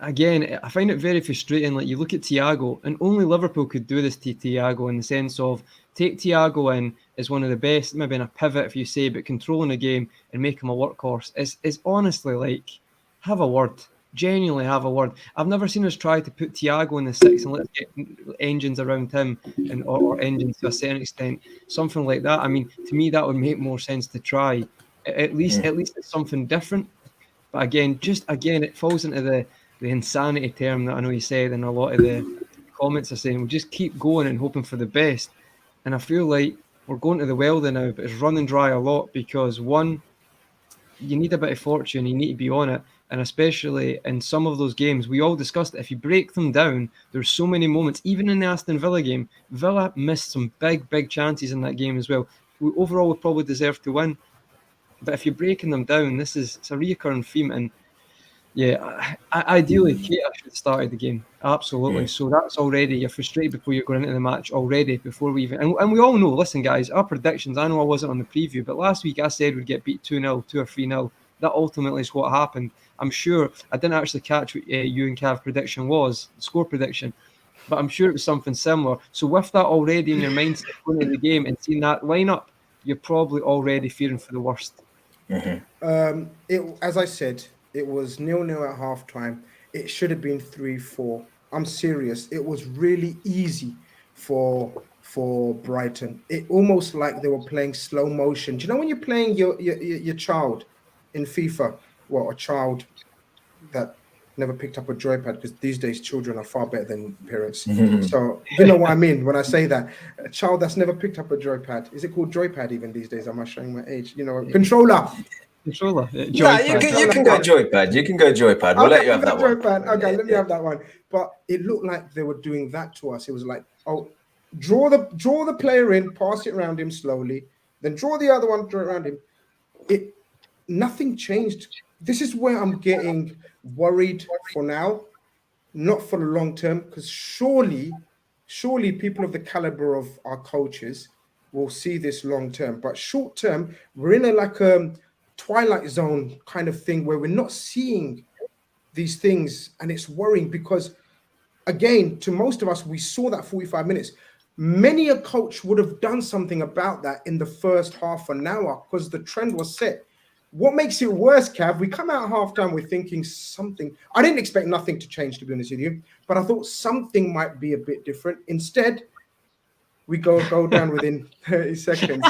Again, I find it very frustrating. Like you look at Thiago, and only Liverpool could do this to Thiago in the sense of take Thiago in as one of the best, maybe in a pivot if you say, but controlling the game and make him a workhorse is honestly like have a word. Genuinely have a word. I've never seen us try to put Thiago in the six and let's get engines around him or engines to a certain extent, something like that. I mean, to me that would make more sense to try. At least it's something different. But again, it falls into the insanity term that I know you said, and a lot of the comments are saying, we just keep going and hoping for the best. And I feel like we're going to the well there now, but it's running dry a lot because, one, you need a bit of fortune, you need to be on it. And especially in some of those games, we all discussed it. If you break them down, there's so many moments, even in the Aston Villa game, Villa missed some big chances in that game as well. Overall, we probably deserved to win. But if you're breaking them down, it's a recurring theme. And yeah, ideally, Keita should have started the game. Absolutely. So that's already, you're frustrated before you're going into the match already, before we even... And we all know, listen, guys, our predictions, I know I wasn't on the preview, but last week I said we'd get beat 2-0, 2 or 3-0. That ultimately is what happened. I'm sure, I didn't actually catch what you and Cav's prediction was, score prediction, but I'm sure it was something similar. So with that already in your mindset going into the game and seeing that lineup, you're probably already fearing for the worst. As I said, it was 0-0 at halftime. It should have been 3-4. I'm serious. It was really easy for Brighton. It almost like they were playing slow motion. Do you know when you're playing your child in FIFA? Well, a child that never picked up a joypad, because these days children are far better than parents. So you know what I mean when I say that. A child that's never picked up a joypad. Is it called joypad even these days? Am I showing my age? Controller. Controller. Yeah, you can go joypad. You can go joypad. We'll let you have that one. Okay, let me have that one. But it looked like they were doing that to us. It was like, oh, draw the player in, pass it around him slowly, then draw the other one, draw it around him. Nothing changed. This is where I'm getting worried for now, not for the long term, because surely people of the caliber of our coaches will see this long term. But short term, we're in a twilight zone kind of thing where we're not seeing these things, and it's worrying because, again, to most of us, we saw that 45 minutes. Many a coach would have done something about that in the first half an hour because the trend was set. What makes it worse, Cav? We come out halftime, we're thinking something. I didn't expect nothing to change, to be honest with you, but I thought something might be a bit different. Instead, we go down within 30 seconds.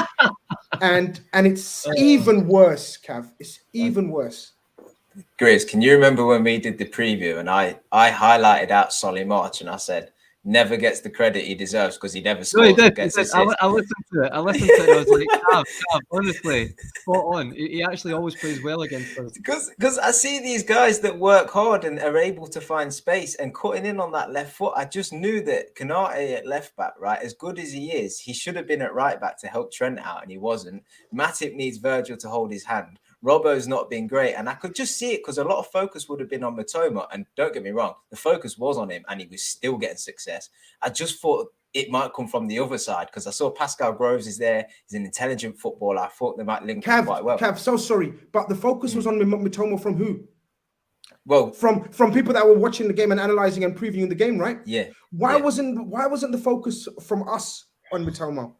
And it's even worse, Cav. It's even worse. Grizz, can you remember when we did the preview and I highlighted out Solly March and I said never gets the credit he deserves because he never No, scores he did. or gets He did. assists? I listened to it. I listened to it. And I was like, Cav, honestly, spot on. He actually always plays well against us. Because I see these guys that work hard and are able to find space and cutting in on that left foot. I just knew that Konate at left back, right, as good as he is, he should have been at right back to help Trent out, and he wasn't. Matip needs Virgil to hold his hand. Robbo's not been great, and I could just see it because a lot of focus would have been on Matoma. And don't get me wrong, the focus was on him, and he was still getting success. I just thought it might come from the other side because I saw Pascal Groves is there. He's an intelligent footballer. I thought they might link up quite well. Cav, so sorry, but the focus was on Mitoma from who? Well, from people that were watching the game and analyzing and previewing the game, right? Yeah. Why wasn't the focus from us on Mitoma?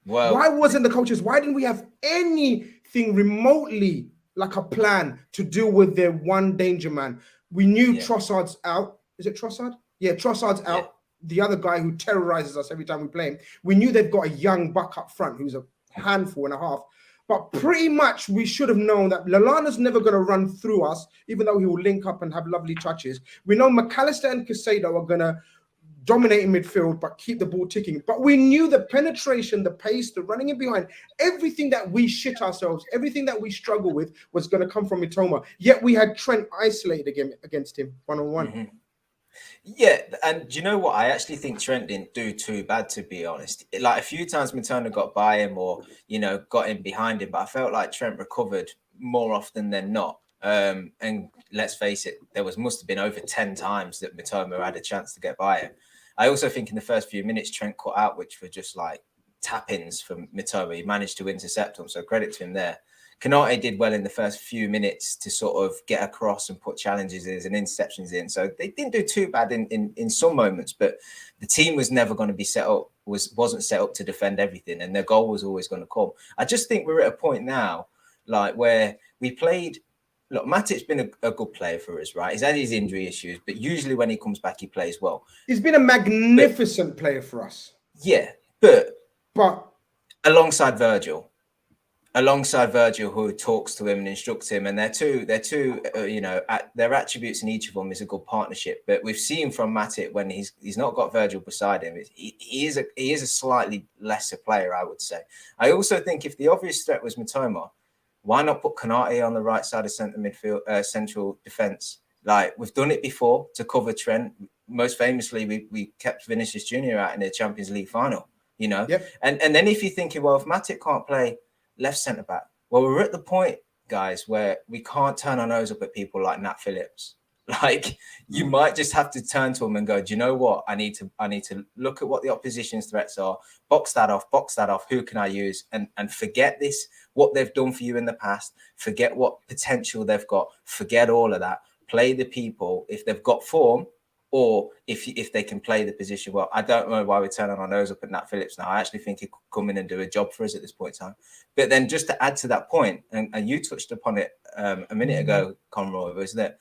Well, why wasn't the coaches? Why didn't we have anything remotely like a plan to deal with their one danger man? We knew Trossard's out. Is it Trossard? Yeah, Trossard's out. Yeah. The other guy who terrorizes us every time we play him. We knew they've got a young buck up front who's a handful and a half. But pretty much we should have known that Lallana's never going to run through us, even though he will link up and have lovely touches. We know McAllister and Caicedo are going to dominate in midfield, but keep the ball ticking. But we knew the penetration, the pace, the running in behind, everything that we shit ourselves, everything that we struggle with was going to come from Mitoma. Yet we had Trent isolated against him one-on-one. Mm-hmm. Yeah, and do you know what? I actually think Trent didn't do too bad, to be honest. Like a few times Matona got by him or, got in behind him, but I felt like Trent recovered more often than not. And let's face it, must have been over 10 times that Mitoma had a chance to get by him. I also think in the first few minutes, Trent cut out, which were just like tap-ins from Mitoma. He managed to intercept them, so credit to him there. Konate did well in the first few minutes to sort of get across and put challenges in and interceptions in. So they didn't do too bad in some moments, but the team was never going to be wasn't set up to defend everything, and their goal was always going to come. I just think we're at a point now, like where we played. Look, Matip's been a good player for us, right? He's had his injury issues, but usually when he comes back, he plays well. He's been a magnificent player for us. Yeah, but alongside Virgil, who talks to him and instructs him, and they're two, their attributes in each of them is a good partnership. But we've seen from Matip when he's not got Virgil beside him, he is a slightly lesser player, I would say. I also think if the obvious threat was Mitoma, why not put Konate on the right side of centre midfield, central defence? Like we've done it before to cover Trent. Most famously, we kept Vinicius Junior out in the Champions League final. Yep. And then if you're thinking, well, if Matip can't play left centre back, well, we're at the point, guys, where we can't turn our nose up at people like Nat Phillips. Like you might just have to turn to him and go, do you know what? I need to look at what the opposition's threats are, box that off. Who can I use? And forget this, what they've done for you in the past, forget what potential they've got, forget all of that. Play the people if they've got form or if they can play the position well. I don't know why we're turning our nose up at Nat Phillips now. I actually think he could come in and do a job for us at this point in time. But then just to add to that point, and you touched upon it a minute ago, Conroy, was that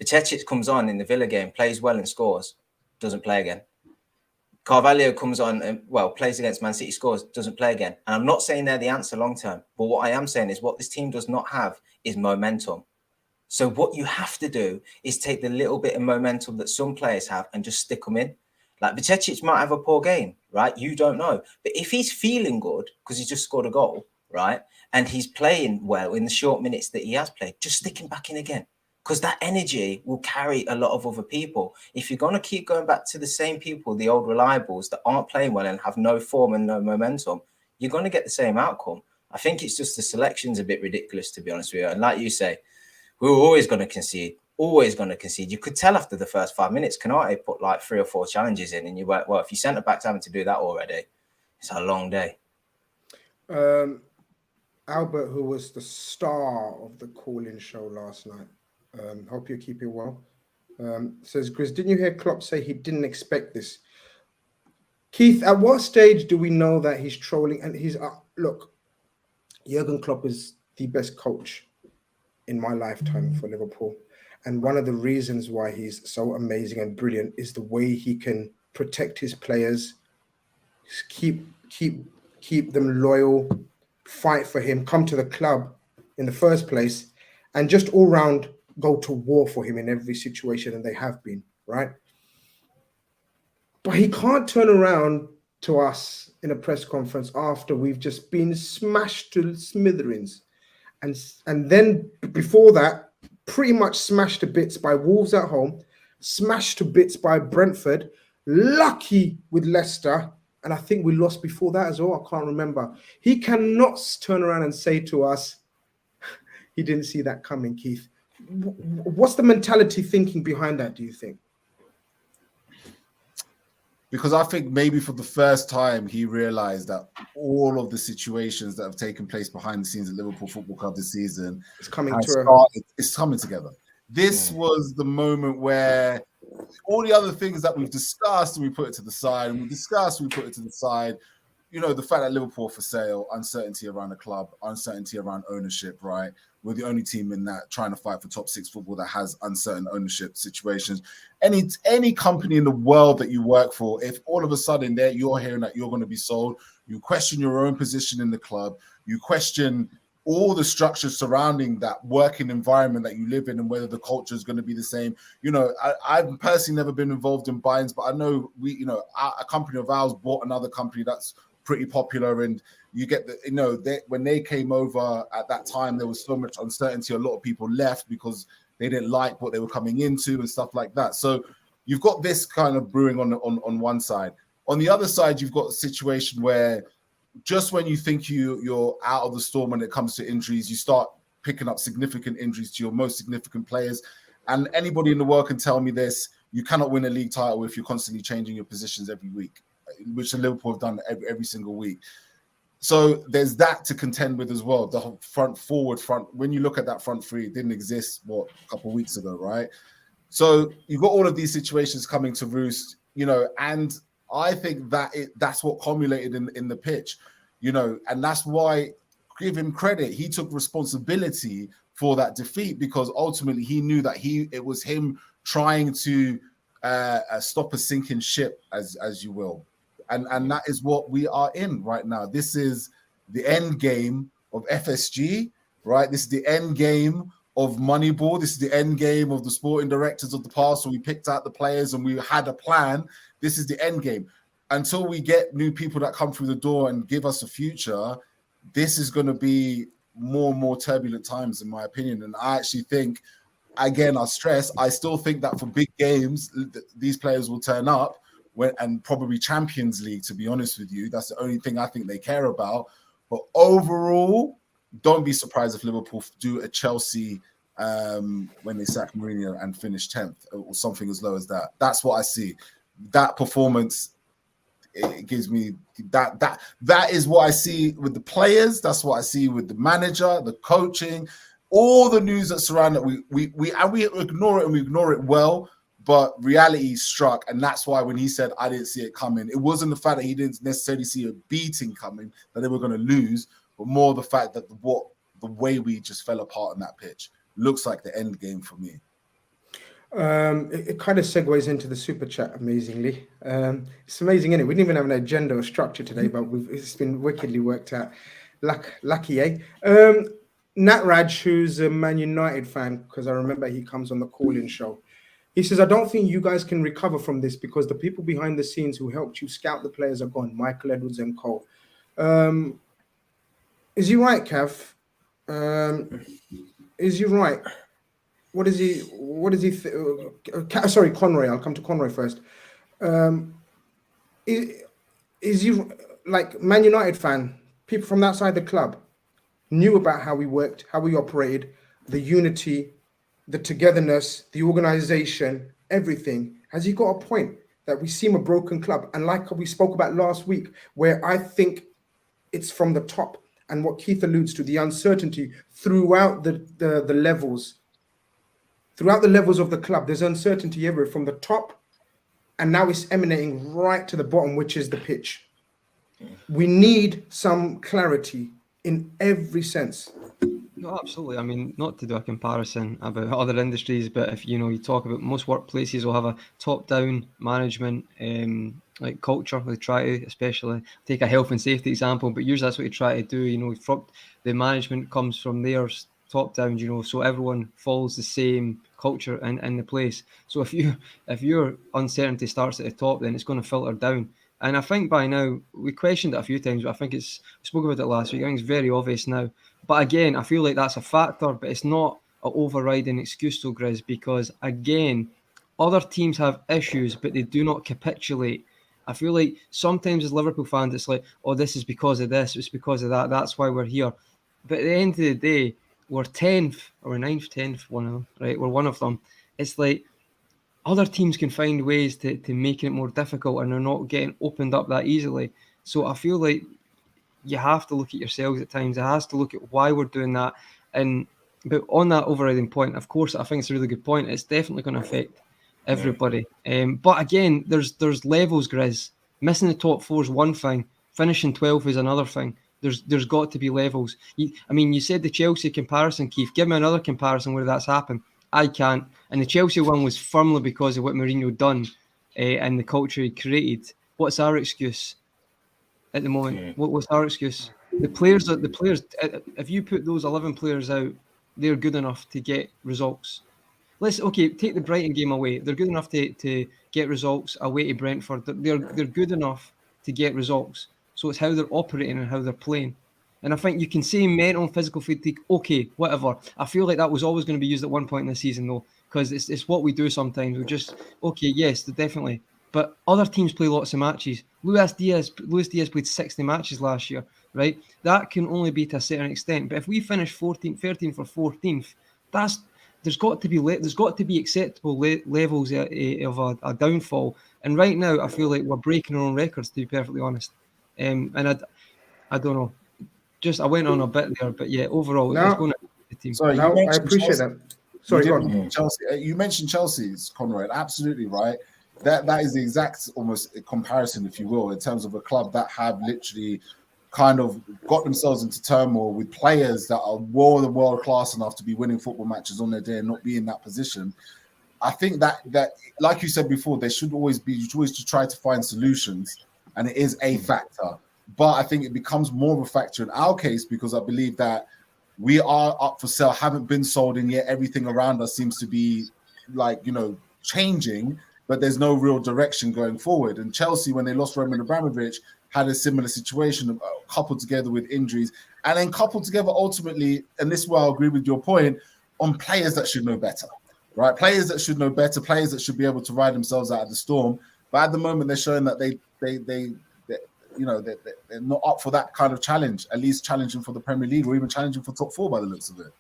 Bčečić comes on in the Villa game, plays well and scores, doesn't play again. Carvalho comes on and, plays against Man City, scores, doesn't play again. And I'm not saying they're the answer long term, but what I am saying is what this team does not have is momentum. So what you have to do is take the little bit of momentum that some players have and just stick them in. Like Bčečić might have a poor game, right? You don't know. But if he's feeling good because he's just scored a goal, right? And he's playing well in the short minutes that he has played, just stick him back in again. Because that energy will carry a lot of other people. If you're going to keep going back to the same people, the old reliables that aren't playing well and have no form and no momentum, you're going to get the same outcome. I think it's just the selection's a bit ridiculous, to be honest with you. And like you say, we were always going to concede. You could tell after the first 5 minutes, Konate put like 3 or 4 challenges in, and you went, well, if you centre back's having to do that already, it's a long day. Albert, who was the star of the call-in show last night, hope you're keeping well. Says, Chris, didn't you hear Klopp say he didn't expect this? Keith, at what stage do we know that he's trolling? And he's look, Jurgen Klopp is the best coach in my lifetime for Liverpool. And one of the reasons why he's so amazing and brilliant is the way he can protect his players, keep them loyal, fight for him, come to the club in the first place, and just all round go to war for him in every situation, and they have been, right? But he can't turn around to us in a press conference after we've just been smashed to smithereens, and then before that, pretty much smashed to bits by Wolves at home, smashed to bits by Brentford, lucky with Leicester, and I think we lost before that as well. I can't remember. He cannot turn around and say to us, he didn't see that coming, Keith. What's the mentality thinking behind that, do you think? Because I think maybe for the first time he realized that all of the situations that have taken place behind the scenes at Liverpool Football Club this season It's coming it's coming together. This was the moment where all the other things that we've discussed, we put it to the side, and we discussed, we put it to the side. You know, the fact that Liverpool for sale, uncertainty around the club, uncertainty around ownership, right? We're the only team in that trying to fight for top 6 football that has uncertain ownership situations. Any company in the world that you work for, if all of a sudden you're hearing that you're going to be sold, you question your own position in the club, you question all the structures surrounding that working environment that you live in and whether the culture is going to be the same. You know, I've personally never been involved in buy-ins, but I know a company of ours bought another company that's pretty popular, and you get when they came over at that time, there was so much uncertainty. A lot of people left because they didn't like what they were coming into and stuff like that. So you've got this kind of brewing on one side. On the other side, you've got a situation where just when you think you're out of the storm when it comes to injuries, you start picking up significant injuries to your most significant players. And anybody in the world can tell me this: you cannot win a league title if you're constantly changing your positions every week, which the Liverpool have done every single week. So there's that to contend with as well. The front. When you look at that front three, it didn't exist, a couple of weeks ago, right? So you've got all of these situations coming to roost, and I think that that's what culminated in the pitch, and that's why, give him credit, he took responsibility for that defeat, because ultimately he knew that it was him trying to stop a sinking ship, as you will. And that is what we are in right now. This is the end game of FSG, right? This is the end game of Moneyball. This is the end game of the sporting directors of the past. So we picked out the players and we had a plan. This is the end game. Until we get new people that come through the door and give us a future, this is going to be more and more turbulent times, in my opinion. And I actually think, again, I still think that for big games, these players will turn up. And probably Champions League, to be honest with you. That's the only thing I think they care about. But overall, don't be surprised if Liverpool do a Chelsea when they sack Mourinho and finish 10th or something as low as that. That's what I see. That performance, it gives me that is what I see with the players. That's what I see with the manager, the coaching, all the news that surround it. We ignore it, and we ignore it well. But reality struck, and that's why when he said, I didn't see it coming, it wasn't the fact that he didn't necessarily see a beating coming, that they were going to lose, but more the fact that the way we just fell apart on that pitch looks like the end game for me. It kind of segues into the super chat amazingly. It's amazing, isn't it? We didn't even have an agenda or structure today, but it's been wickedly worked out. Lucky, eh? Nat Raj, who's a Man United fan, because I remember he comes on the call-in show. He says, I don't think you guys can recover from this because the people behind the scenes who helped you scout the players are gone, Michael Edwards and Cole. Is he right, Kev? Is he right? What is he? Sorry, Conroy. I'll come to Conroy first. Is he, like, Man United fan, people from that side of the club knew about how we worked, how we operated, the unity, the togetherness, the organization, everything. Has he got a point that we seem a broken club? And like we spoke about last week, where I think it's from the top, and what Keith alludes to, the uncertainty throughout the levels. Throughout the levels of the club, there's uncertainty everywhere from the top, and now it's emanating right to the bottom, which is the pitch. We need some clarity in every sense. No, absolutely. I mean, not to do a comparison about other industries, but if you talk about most workplaces will have a top-down management like culture. They try to, especially take a health and safety example, but usually that's what you try to do. The management comes from their top down, you know, so everyone follows the same culture in the place. So if your uncertainty starts at the top, then it's going to filter down. And I think by now, we questioned it a few times, but I think we spoke about it last week. I think it's very obvious now. But again, I feel like that's a factor, but it's not an overriding excuse, though, Grizz, because again, other teams have issues, but they do not capitulate. I feel like sometimes as Liverpool fans, it's like, oh, this is because of this, it's because of that, that's why we're here. But at the end of the day, we're 10th or 9th, 10th, one of them, right? We're one of them. It's like, other teams can find ways to make it more difficult, and they're not getting opened up that easily. So I feel like you have to look at yourselves at times. It has to look at why we're doing that. But on that overriding point, of course, I think it's a really good point. It's definitely going to affect everybody. But again, there's levels, Grizz. Missing the top four is one thing. Finishing 12th is another thing. There's got to be levels. You said the Chelsea comparison, Keith. Give me another comparison where that's happened. I can't. And the Chelsea one was firmly because of what Mourinho done and the culture he created. What's our excuse at the moment? What's our excuse? The players. If you put those 11 players out, they're good enough to get results. Take the Brighton game away. They're good enough to get results away to Brentford. They're good enough to get results. So it's how they're operating and how they're playing. And I think you can say mental and physical fatigue, okay, whatever. I feel like that was always going to be used at one point in the season, though, because it's what we do sometimes. We just, okay, yes, definitely. But other teams play lots of matches. Luis Diaz played 60 matches last year, right? That can only be to a certain extent. But if we finish 13th or 14th, there's got to be acceptable levels of a downfall. And right now, I feel like we're breaking our own records, to be perfectly honest. And I don't know. I went on a bit there, but yeah, overall, it's going to be the team. Sorry, I appreciate Chelsea. that. Sorry, go on. Chelsea. You mentioned Chelsea's, Conrad. Absolutely right. That is the exact almost comparison, if you will, in terms of a club that have literally kind of got themselves into turmoil with players that are world class enough to be winning football matches on their day and not be in that position. I think that like you said before, there should always to try to find solutions, and it is a factor. But I think it becomes more of a factor in our case because I believe that we are up for sale, haven't been sold, and yet everything around us seems to be changing, but there's no real direction going forward. And Chelsea, when they lost Roman Abramovich, had a similar situation coupled together with injuries, and then coupled together ultimately, and this is where I agree with your point, on players that should know better, right? Players that should know better, players that should be able to ride themselves out of the storm. But at the moment, they're showing that they're not up for that kind of challenge, at least challenging for the Premier League or even challenging for top four by the looks of it.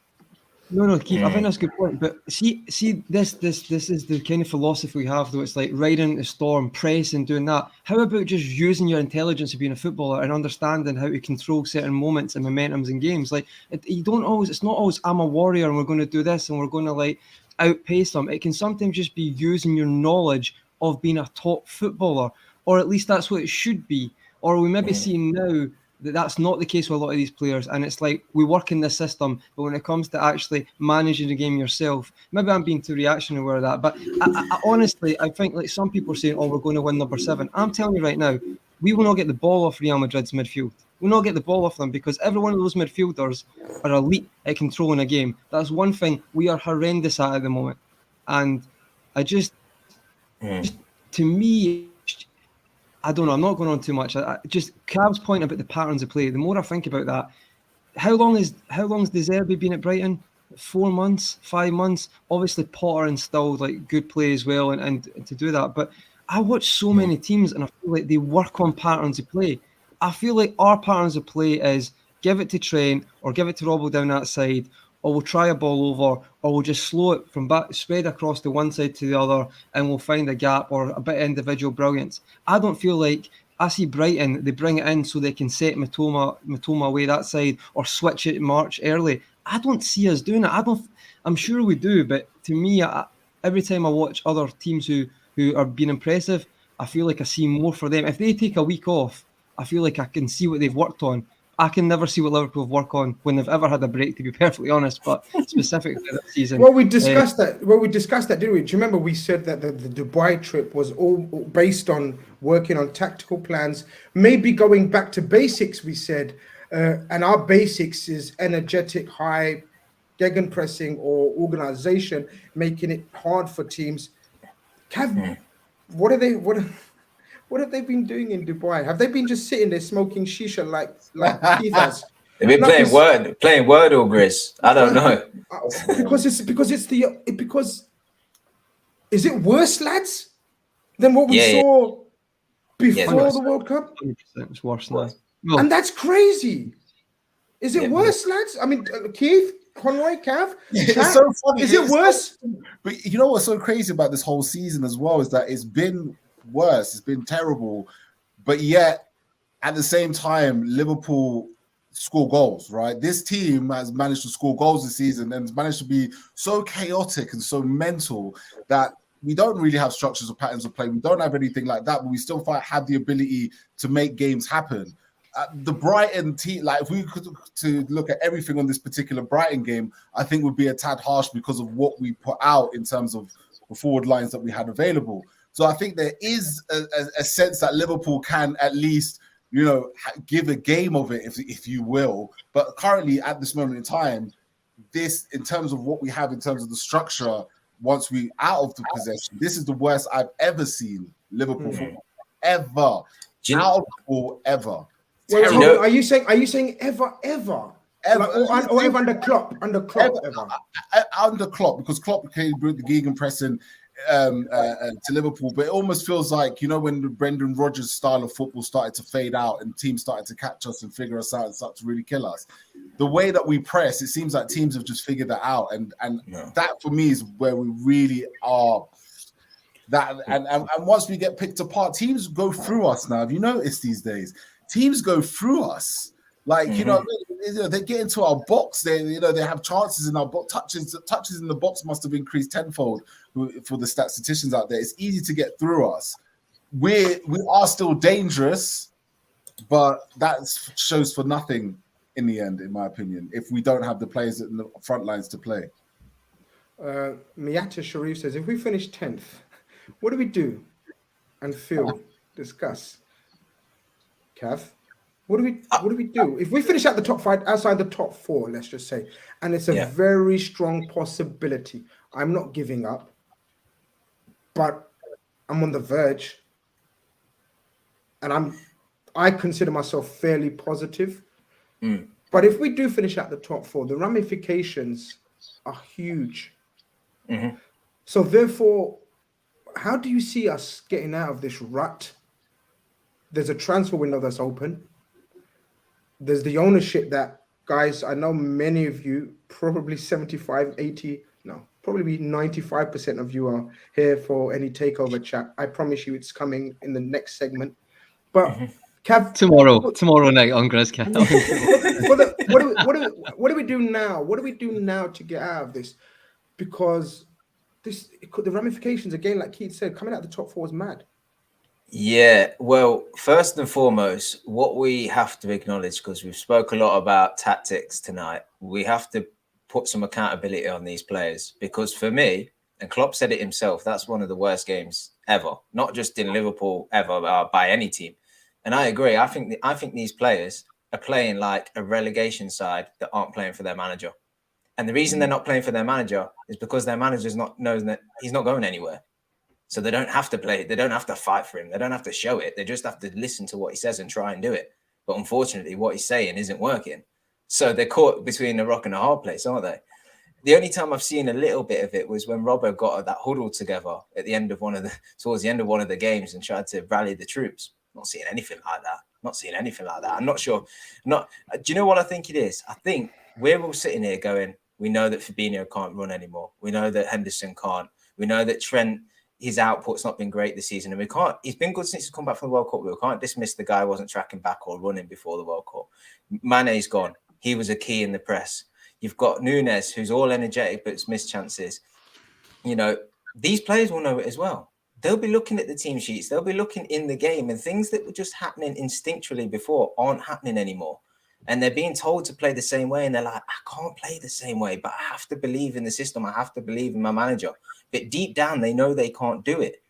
No, Keith, I think that's a good point. But see, this is the kind of philosophy we have, though. It's like riding the storm, press and doing that. How about just using your intelligence of being a footballer and understanding how to control certain moments and momentums in games? Like, it's not always, I'm a warrior and we're going to do this and we're going to outpace them. It can sometimes just be using your knowledge of being a top footballer, or at least that's what it should be. Or we may be seeing now that that's not the case with a lot of these players, and it's like we work in the system, but when it comes to actually managing the game yourself, maybe I'm being too reactionary with that, but I honestly, I think like some people are saying, oh, we're going to win number 7. I'm telling you right now, we will not get the ball off Real Madrid's midfield. We'll not get the ball off them because every one of those midfielders are elite at controlling a game. That's one thing we are horrendous at the moment. And just to me, I don't know. I'm not going on too much. Just Cab's point about the patterns of play. The more I think about that, how long has De Zerbi been at Brighton? 4 months, 5 months. Obviously, Potter instilled good play as well, and to do that. But I watch so many teams, and I feel like they work on patterns of play. I feel like our patterns of play is give it to Trent or give it to Robbo down that side, or we'll try a ball over, or we'll just slow it from back, spread across to one side to the other, and we'll find a gap or a bit of individual brilliance. I don't feel like I see Brighton, they bring it in so they can set Matoma away that side or switch it March early. I don't see us doing it. I'm sure we do, but to me, every time I watch other teams who are being impressive, I feel like I see more for them. If they take a week off, I feel like I can see what they've worked on. I can never see what Liverpool have worked on when they've ever had a break, to be perfectly honest, but specifically this season. Well, we discussed that, didn't we? Do you remember we said that the Dubai trip was all based on working on tactical plans, maybe going back to basics, we said, and our basics is energetic, high, gegenpressing or organization, making it hard for teams. Cav, what have they been doing in Dubai? Have they been just sitting there smoking shisha like Keith has? They've been playing Wordle, Grizz. I don't know. Because is it worse, lads, than what we saw before the World Cup? 100% it's worse now. Well, And that's crazy. Is it worse, lads? I mean, Keith, Conroy, Cav, It's so funny. Is it worse? But you know what's so crazy about this whole season as well is that it's been worse. It's been terrible. But yet, at the same time, Liverpool score goals, right? This team has managed to score goals this season and has managed to be so chaotic and so mental that we don't really have structures or patterns of play. We don't have anything like that, but we still have the ability to make games happen. The Brighton team, like if we could to look at everything on this particular Brighton game, I think would be a tad harsh because of what we put out in terms of the forward lines that we had available. So I think there is a sense that Liverpool can at least, you know, give a game of it, if you will. But currently, at this moment in time, this, in terms of what we have in terms of the structure, once we out of the possession, this is the worst I've ever seen Liverpool football ever. Out of the ball ever. Well, are you saying ever? Or ever under Klopp? Under Klopp, ever. Under Klopp, because Klopp came with the gegenpressing to Liverpool, but it almost feels like, you know, when the Brendan Rodgers style of football started to fade out and teams started to catch us and figure us out and start to really kill us. The way that we press, it seems like teams have just figured that out, and that for me is where we really are. That and once we get picked apart, teams go through us now. Have you noticed these days? Teams go through us. Like, you know, they get into our box. They have chances in our box. Touches in the box must have increased tenfold for the statisticians out there. It's easy to get through us. We are still dangerous, but that shows for nothing in the end, in my opinion, if we don't have the players in the front lines to play. Miata Sharif says, if we finish 10th, what do we do? And Phil, discuss. Cav, what do we do if we finish at the top 5, outside the top 4? Let's just say, and it's a very strong possibility. I'm not giving up, but I'm on the verge, and I consider myself fairly positive. But if we do finish at the top 4, the ramifications are huge. So therefore, how do you see us getting out of this rut? There's a transfer window that's open. There's the ownership that, guys, I know many of you, probably 75, 80, no, probably 95% of you are here for any takeover chat. I promise you it's coming in the next segment. But Cav, tomorrow night on Grizzcast. What do we do now? What do we do now to get out of this? Because the ramifications, again, like Keith said, coming out the top 4 is mad. Yeah, well, first and foremost, what we have to acknowledge, because we've spoke a lot about tactics tonight, we have to put some accountability on these players. Because for me, and Klopp said it himself, that's one of the worst games ever, not just in Liverpool ever, by any team. And I agree. I think these players are playing like a relegation side that aren't playing for their manager. And the reason they're not playing for their manager is because their manager's knows that he's not going anywhere. So they don't have to play. They don't have to fight for him. They don't have to show it. They just have to listen to what he says and try and do it. But unfortunately, what he's saying isn't working. So they're caught between a rock and a hard place, aren't they? The only time I've seen a little bit of it was when Robbo got that huddle together at the end of towards the end of one of the games and tried to rally the troops. Not seeing anything like that. I'm not sure. Do you know what I think it is? I think we're all sitting here going, we know that Fabinho can't run anymore. We know that Henderson can't. We know that Trent, his output's not been great this season. And he's been good since he's come back from the World Cup. We can't dismiss the guy wasn't tracking back or running before the World Cup. Mane's gone. He was a key in the press. You've got Nunes, who's all energetic, but it's missed chances. You know, these players will know it as well. They'll be looking at the team sheets. They'll be looking in the game, and things that were just happening instinctually before aren't happening anymore. And they're being told to play the same way. And they're like, I can't play the same way, but I have to believe in the system. I have to believe in my manager. But deep down, they know they can't do it.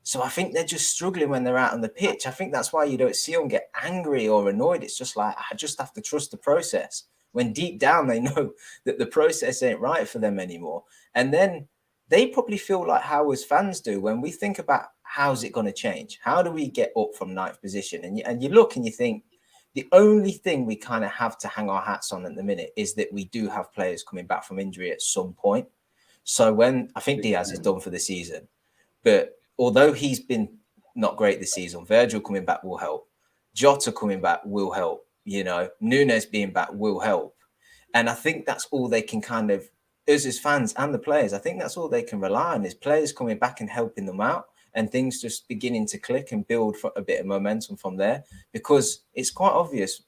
So I think they're just struggling when they're out on the pitch. I think that's why you don't see them get angry or annoyed. It's just like, I just have to trust the process. when deep down they know that the process ain't right for them anymore. And then they probably feel like how as fans do when we think about how's it going to change? How do we get up from 9th position? And you look and you think the only thing we kind of have to hang our hats on at the minute is that we do have players coming back from injury at some point. So when I think Diaz is done for the season, but although he's been not great this season, Virgil coming back will help. Jota coming back will help. Nunes being back will help. And I think that's all they can kind of, us as fans and the players, I think that's all they can rely on is players coming back and helping them out and things just beginning to click and build for a bit of momentum from there. Because it's quite obvious.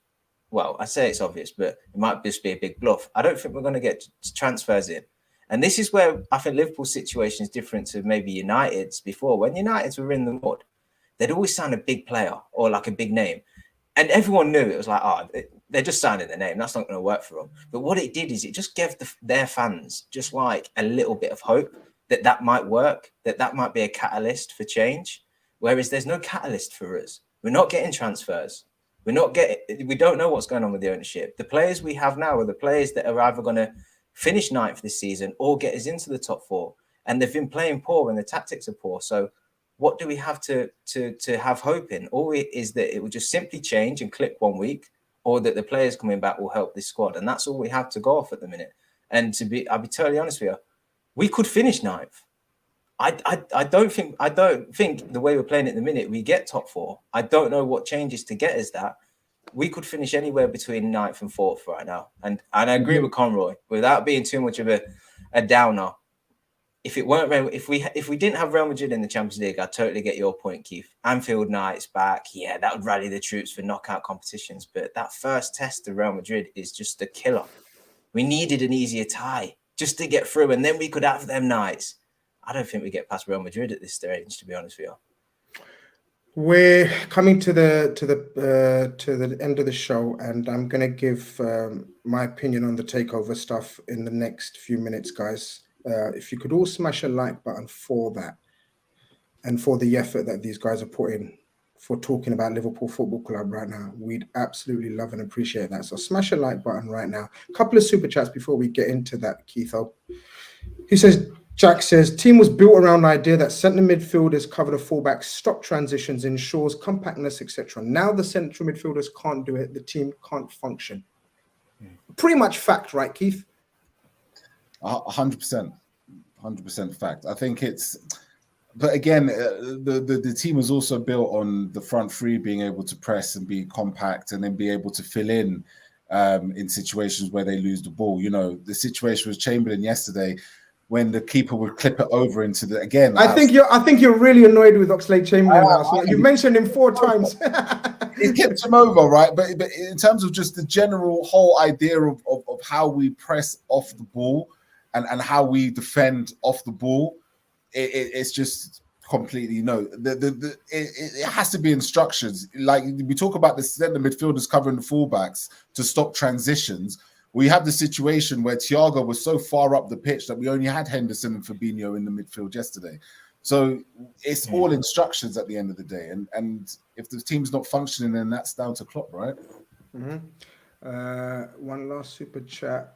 Well, I say it's obvious, but it might just be a big bluff. I don't think we're going to get transfers in. And this is where I think Liverpool's situation is different to maybe United's before. When United's were in the mud, they'd always sign a big player or like a big name. And everyone knew it was like, they're just signing their name. That's not going to work for them. But what it did is it just gave their fans just like a little bit of hope that might work, that might be a catalyst for change. Whereas there's no catalyst for us. We're not getting transfers. We don't know what's going on with the ownership. The players we have now are the players that are either going to finish 9th this season or get us into the top 4. And they've been playing poor and the tactics are poor. So what do we have to have hope in? All is that it will just simply change and click one week, or that the players coming back will help this squad. And that's all we have to go off at the minute. And I'll be totally honest with you, we could finish 9th. I don't think the way we're playing at the minute, we get top 4. I don't know what changes to get us that. We could finish anywhere between 9th and 4th right now. And I agree with Conroy, without being too much of a downer. If we didn't have Real Madrid in the Champions League, I totally get your point, Keith. Anfield night's back. Yeah, that would rally the troops for knockout competitions. But that first test of Real Madrid is just a killer. We needed an easier tie just to get through, and then we could have them nights. I don't think we get past Real Madrid at this stage, to be honest with you. We're coming to the end of the show, and I'm going to give my opinion on the takeover stuff in the next few minutes, guys. If you could all smash a like button for that and for the effort that these guys are putting for talking about Liverpool Football Club right now, we'd absolutely love and appreciate that. So smash a like button right now. A couple of super chats before we get into that, Keitho. Jack says, team was built around the idea that centre midfielders cover the fullbacks, stop transitions, ensures compactness, etc. Now the central midfielders can't do it. The team can't function. Pretty much fact, right, Keith? 100%. 100% fact. I think it's... But again, the team was also built on the front three being able to press and be compact and then be able to fill in situations where they lose the ball. You know, the situation was Chamberlain yesterday, when the keeper would clip it over into the again. I think you're really annoyed with Oxlade-Chamberlain last night. You mentioned him 4 times. He kept him over, right? But in terms of just the general whole idea of how we press off the ball and how we defend off the ball, it's just completely it has to be instructions. Like we talk about the centre midfielders covering the fullbacks to stop transitions. We have the situation where Thiago was so far up the pitch that we only had Henderson and Fabinho in the midfield yesterday. So it's all instructions at the end of the day. And if the team's not functioning, then that's down to Klopp, right? One last super chat.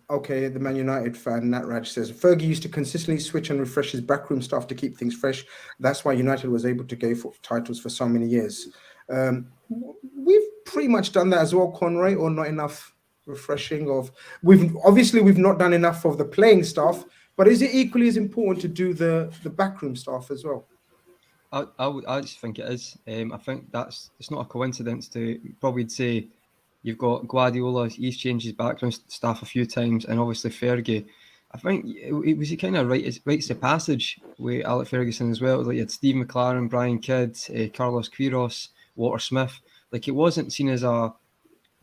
Okay, the Man United fan, Nat Raj, says, Fergie used to consistently switch and refresh his backroom staff to keep things fresh. That's why United was able to go for titles for so many years. We've pretty much done that as well, Conroy, or not enough refreshing we've not done enough of the playing staff, but is it equally as important to do the backroom staff as well? I just think it is. I think it's not a coincidence to probably say you've got Guardiola, he's changed his background staff a few times, and obviously Fergie. I think it was kind of rites of passage with Alex Ferguson as well. Like you had Steve McLaren, Brian Kidd, Carlos Queiroz, Walter Smith. Like it wasn't seen as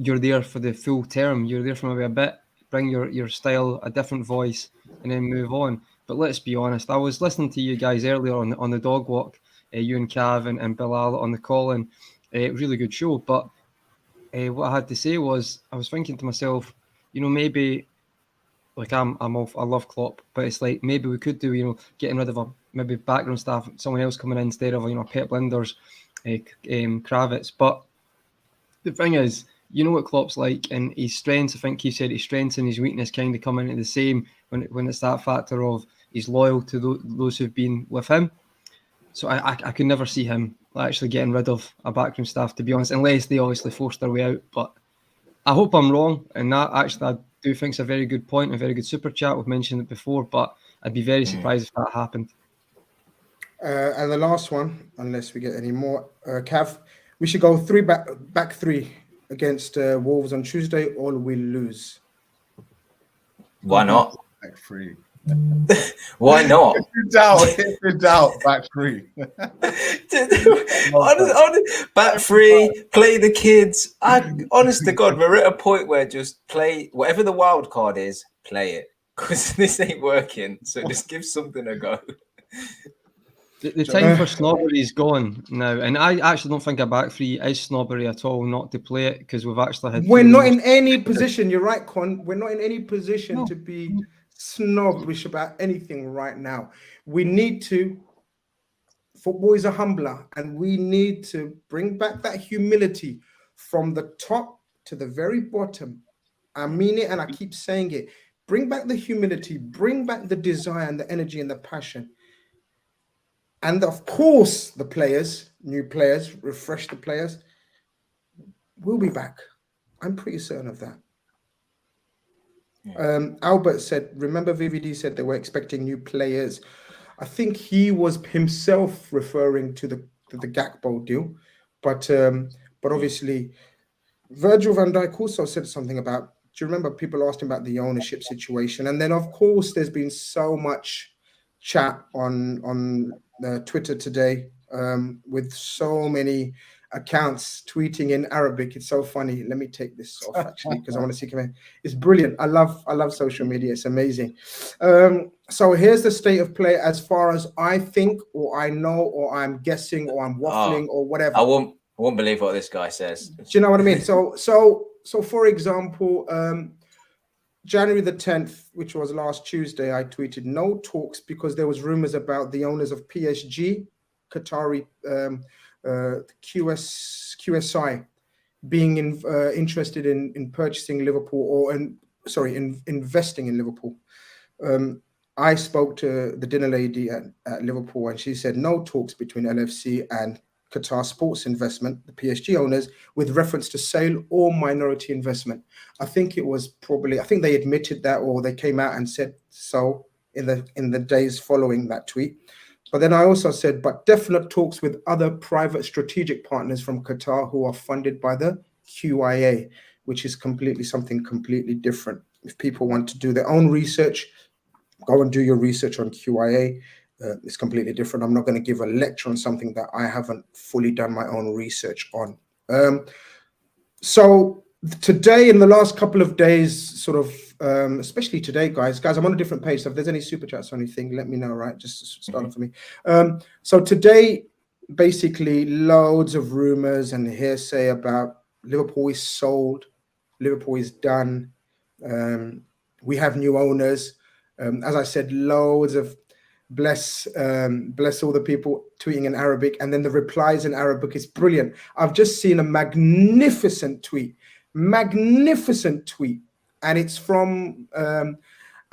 you're there for the full term. You're there for maybe a bit, bring your style, a different voice, and then move on. But let's be honest, I was listening to you guys earlier on the dog walk, you and Cav and Bilal on the call, and really good show. But what I had to say was, I was thinking to myself, maybe like I love Klopp, but it's like maybe we could do, getting rid of maybe background staff, someone else coming in instead of Pep Linders, Kravitz. But the thing is, you know what Klopp's like, and his strengths, I think he said his strengths and his weakness kind of come into the same when it's that factor of he's loyal to those who've been with him. So I could never see him actually getting rid of a backroom staff, to be honest, unless they obviously force their way out. But I hope I'm wrong, and that actually I do think it's a very good point, a very good super chat. We've mentioned it before, but I'd be very surprised if that happened. And the last one, unless we get any more, Cav, we should go back three against Wolves on Tuesday, or we lose. Why not? Back three. Why not? If in doubt, back three. Back three, play the kids. Honest to God, we're at a point where just play whatever the wild card is, play it. Because this ain't working. So just give something a go. The time for snobbery is gone now, and I actually don't think a back three is snobbery at all not to play it, because we've actually had. We're not in any position. You're right, Con. We're not in any position to be snobbish about anything right now. We need to. Football is a humbler, and we need to bring back that humility from the top to the very bottom. I mean it, and I keep saying it. Bring back the humility, bring back the desire and the energy and the passion. And of course, the players, new players, refresh the players, will be back. I'm pretty certain of that. Albert said, remember VVD said they were expecting new players. I think he was himself referring to the Gakpo deal. But obviously, Virgil van Dijk also said something about, do you remember people asked him about the ownership situation? And then, of course, there's been so much chat on Twitter today with so many accounts tweeting in Arabic. It's so funny. Let me take this off actually because I want to see. It's brilliant. I love social media. It's amazing. So here's the state of play as far as I think, or I know, or I'm guessing, or I'm waffling, or whatever. I won't believe what this guy says. Do you know what I mean? So for example, January the 10th, which was last Tuesday, I tweeted no talks because there was rumors about the owners of PSG, Qatari QSI, being interested in purchasing Liverpool or investing in Liverpool. I spoke to the dinner lady at Liverpool, and she said no talks between LFC and Qatar Sports Investment, the PSG owners, with reference to sale or minority investment. I think they admitted that, or they came out and said so in the days following that tweet. But then I also said, but definite talks with other private strategic partners from Qatar who are funded by the QIA, which is something completely different. If people want to do their own research, go and do your research on QIA. It's completely different. I'm not going to give a lecture on something that I haven't fully done my own research on. So today, in the last couple of days, sort of, especially today, guys, I'm on a different page. So if there's any super chats or anything, let me know, right? Just start it for me. So today, basically, loads of rumors and hearsay about Liverpool is sold, Liverpool is done. We have new owners. As I said, loads of bless all the people tweeting in Arabic, and then the replies in Arabic is brilliant. I've just seen a magnificent tweet, and it's from a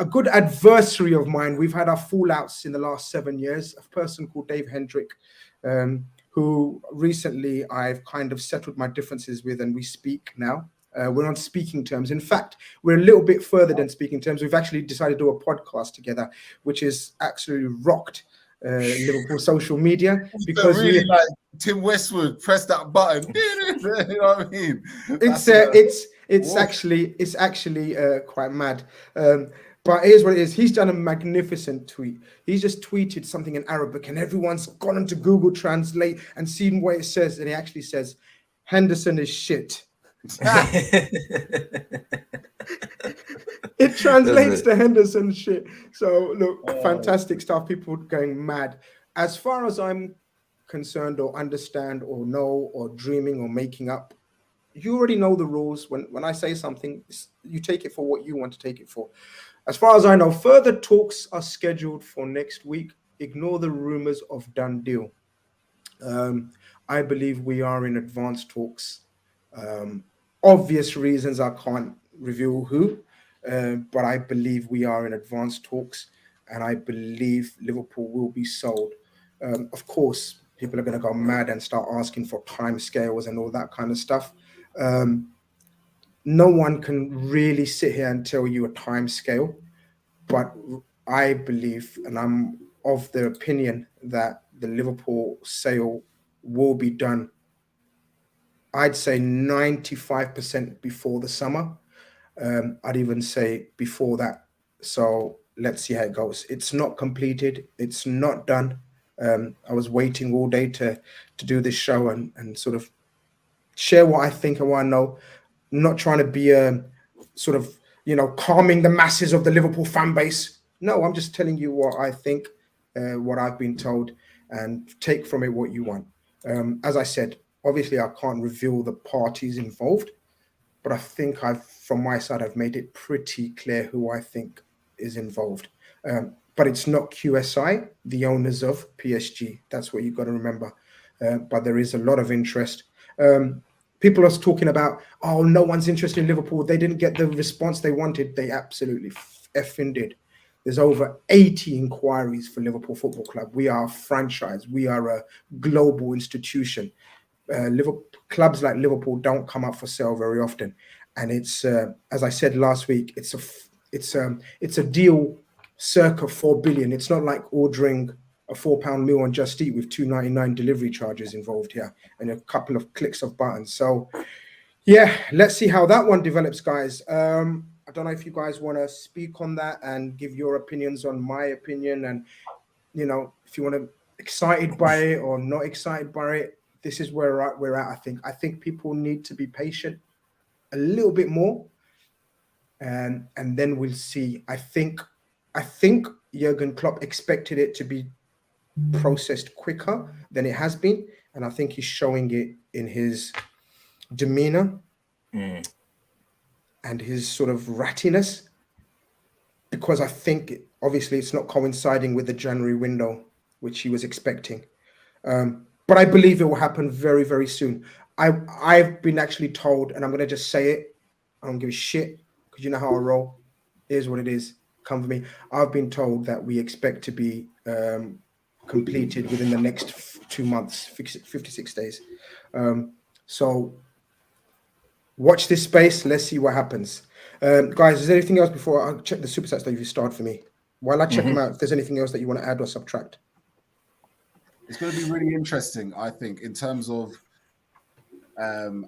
good adversary of mine. We've had our fallouts in the last 7 years. A person called Dave Hendrick, who recently I've kind of settled my differences with, and we speak now. We're on speaking terms. In fact, we're a little bit further than speaking terms. We've actually decided to do a podcast together, which has absolutely rocked Liverpool social media, because really like Tim Westwood, press that button. You know what I mean? It's actually quite mad. But here's what it is. He's done a magnificent tweet. He's just tweeted something in Arabic, and everyone's gone into Google Translate and seen what it says. And he actually says, Henderson is shit. It translates to Henderson shit. So look, fantastic stuff. People going mad. As far as I'm concerned, or understand, or know, or dreaming, or making up, you already know the rules. When I say something, you take it for what you want to take it for. As far as I know, further talks are scheduled for next week. Ignore the rumors of done deal. I believe we are in advanced talks. obvious reasons I can't reveal who, but I believe we are in advanced talks, and I believe Liverpool will be sold. Of course, people are going to go mad and start asking for timescales and all that kind of stuff. No one can really sit here and tell you a timescale, but I believe, and I'm of the opinion that the Liverpool sale will be done, I'd say 95% before the summer. I'd even say before that. So let's see how it goes. It's not completed. It's not done. I was waiting all day to do this show and sort of share what I think and what I know. Not trying to be a sort of, calming the masses of the Liverpool fan base. No, I'm just telling you what I think, what I've been told, and take from it what you want. As I said, obviously I can't reveal the parties involved, but I think from my side, I've made it pretty clear who I think is involved. But it's not QSI, the owners of PSG. That's what you've got to remember. But there is a lot of interest. People are talking about, oh, no one's interested in Liverpool. They didn't get the response they wanted. They absolutely effing did. There's over 80 inquiries for Liverpool Football Club. We are a franchise. We are a global institution. Liverpool clubs like Liverpool don't come up for sale very often, and it's as I said last week, it's a deal circa 4 billion. It's not like ordering a £4 meal on Just Eat with £2.99 delivery charges involved here and a couple of clicks of buttons. So yeah, let's see how that one develops, guys. I don't know if you guys want to speak on that and give your opinions on my opinion, and if you want to excited by it or not excited by it. This is where we're at. I think people need to be patient a little bit more, and then we'll see. I think Jurgen Klopp expected it to be processed quicker than it has been, and I think he's showing it in his demeanor and his sort of rattiness, because I think obviously it's not coinciding with the January window, which he was expecting. But I believe it will happen very, very soon. I've been actually told, and I'm going to just say it. I don't give a shit, because you know how I roll. It is what it is. Come for me. I've been told that we expect to be completed within the next 2 months, 56 days. So watch this space. Let's see what happens. Guys, is there anything else before I check the super chats that you've starred for me? While I check them out, if there's anything else that you want to add or subtract. It's going to be really interesting, I think, in terms of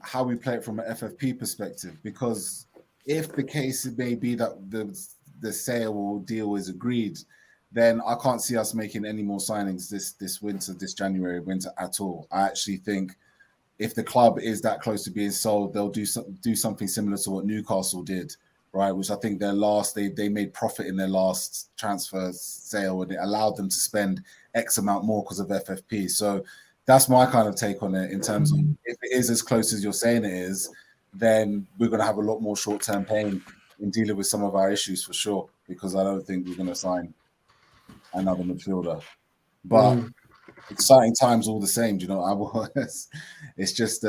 how we play it from an FFP perspective, because if the case may be that the sale or deal is agreed, then I can't see us making any more signings this January winter at all. I actually think if the club is that close to being sold, they'll do something similar to what Newcastle did, right? Which I think they made profit in their last transfer sale, and it allowed them to spend X amount more because of FFP. So that's my kind of take on it, in terms of if it is as close as you're saying it is, then we're going to have a lot more short-term pain in dealing with some of our issues for sure, because I don't think we're going to sign another midfielder. But exciting times all the same, it's just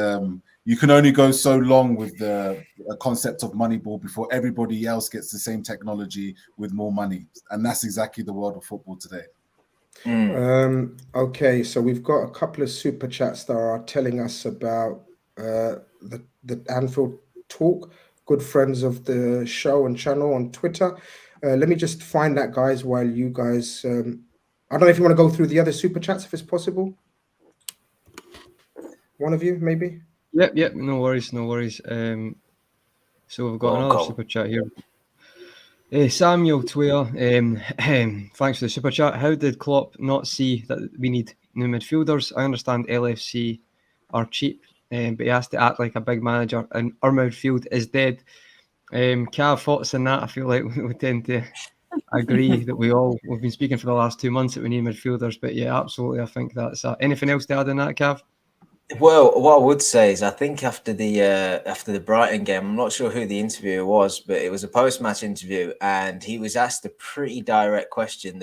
you can only go so long with the concept of Moneyball before everybody else gets the same technology with more money, and that's exactly the world of football today. Okay, so we've got a couple of super chats that are telling us about the Anfield talk. Good friends of the show and channel on Twitter. Let me just find that, guys, while you guys I don't know if you want to go through the other super chats, if it's possible. One of you, maybe. Yep. No worries. So we've got another super chat here. Samuel Twayer, thanks for the super chat. How did Klopp not see that we need new midfielders? I understand LFC are cheap, but he has to act like a big manager, and our midfield is dead. Cav, thoughts on that? I feel like we tend to agree that we've been speaking for the last 2 months that we need midfielders, but yeah, absolutely. I think that's anything else to add on that, Cav? Well, what I would say is I think after the Brighton game, I'm not sure who the interviewer was, but it was a post-match interview, and he was asked a pretty direct question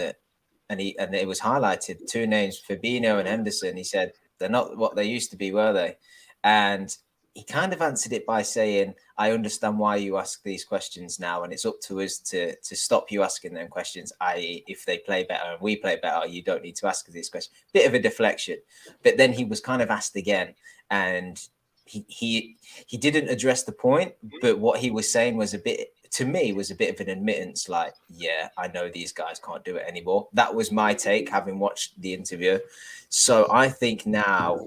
and it was highlighted 2 names, Fabinho and Henderson. He said they're not what they used to be, were they? And he kind of answered it by saying, I understand why you ask these questions now, and it's up to us to stop you asking them questions, i.e. if they play better and we play better, you don't need to ask us these questions. Bit of a deflection. But then he was kind of asked again, and he didn't address the point, but what he was saying was a bit of an admittance, like, yeah, I know these guys can't do it anymore. That was my take, having watched the interview. So I think now,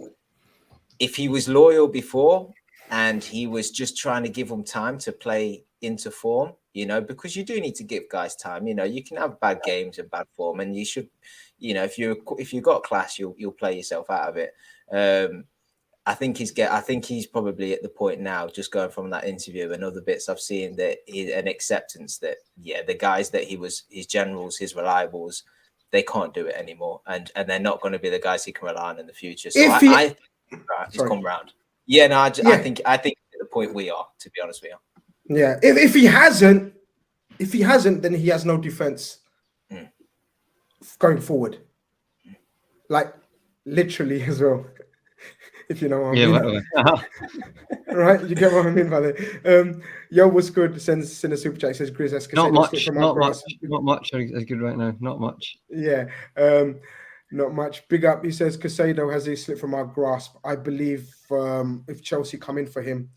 if he was loyal before and he was just trying to give them time to play into form, because you do need to give guys time. You can have bad games and bad form, and you should, if you've got class, you'll play yourself out of it. I think he's probably at the point now, just going from that interview and other bits I've seen, that an acceptance that, yeah, the guys that he was, his generals, his reliables, they can't do it anymore, and they're not going to be the guys he can rely on in the future. So he's come round. Yeah, no, I think at the point we are, to be honest with you. Yeah, if he hasn't, then he has no defense going forward. Like literally as well. If you know what I mean. Literally. Right, you get what I mean by that. Yo, what's good? Sends in a super chat. Says Grizz. Not much is good right now. Not much. Yeah, not much. Big up. He says Casado has a slip from our grasp. I believe if Chelsea come in for him,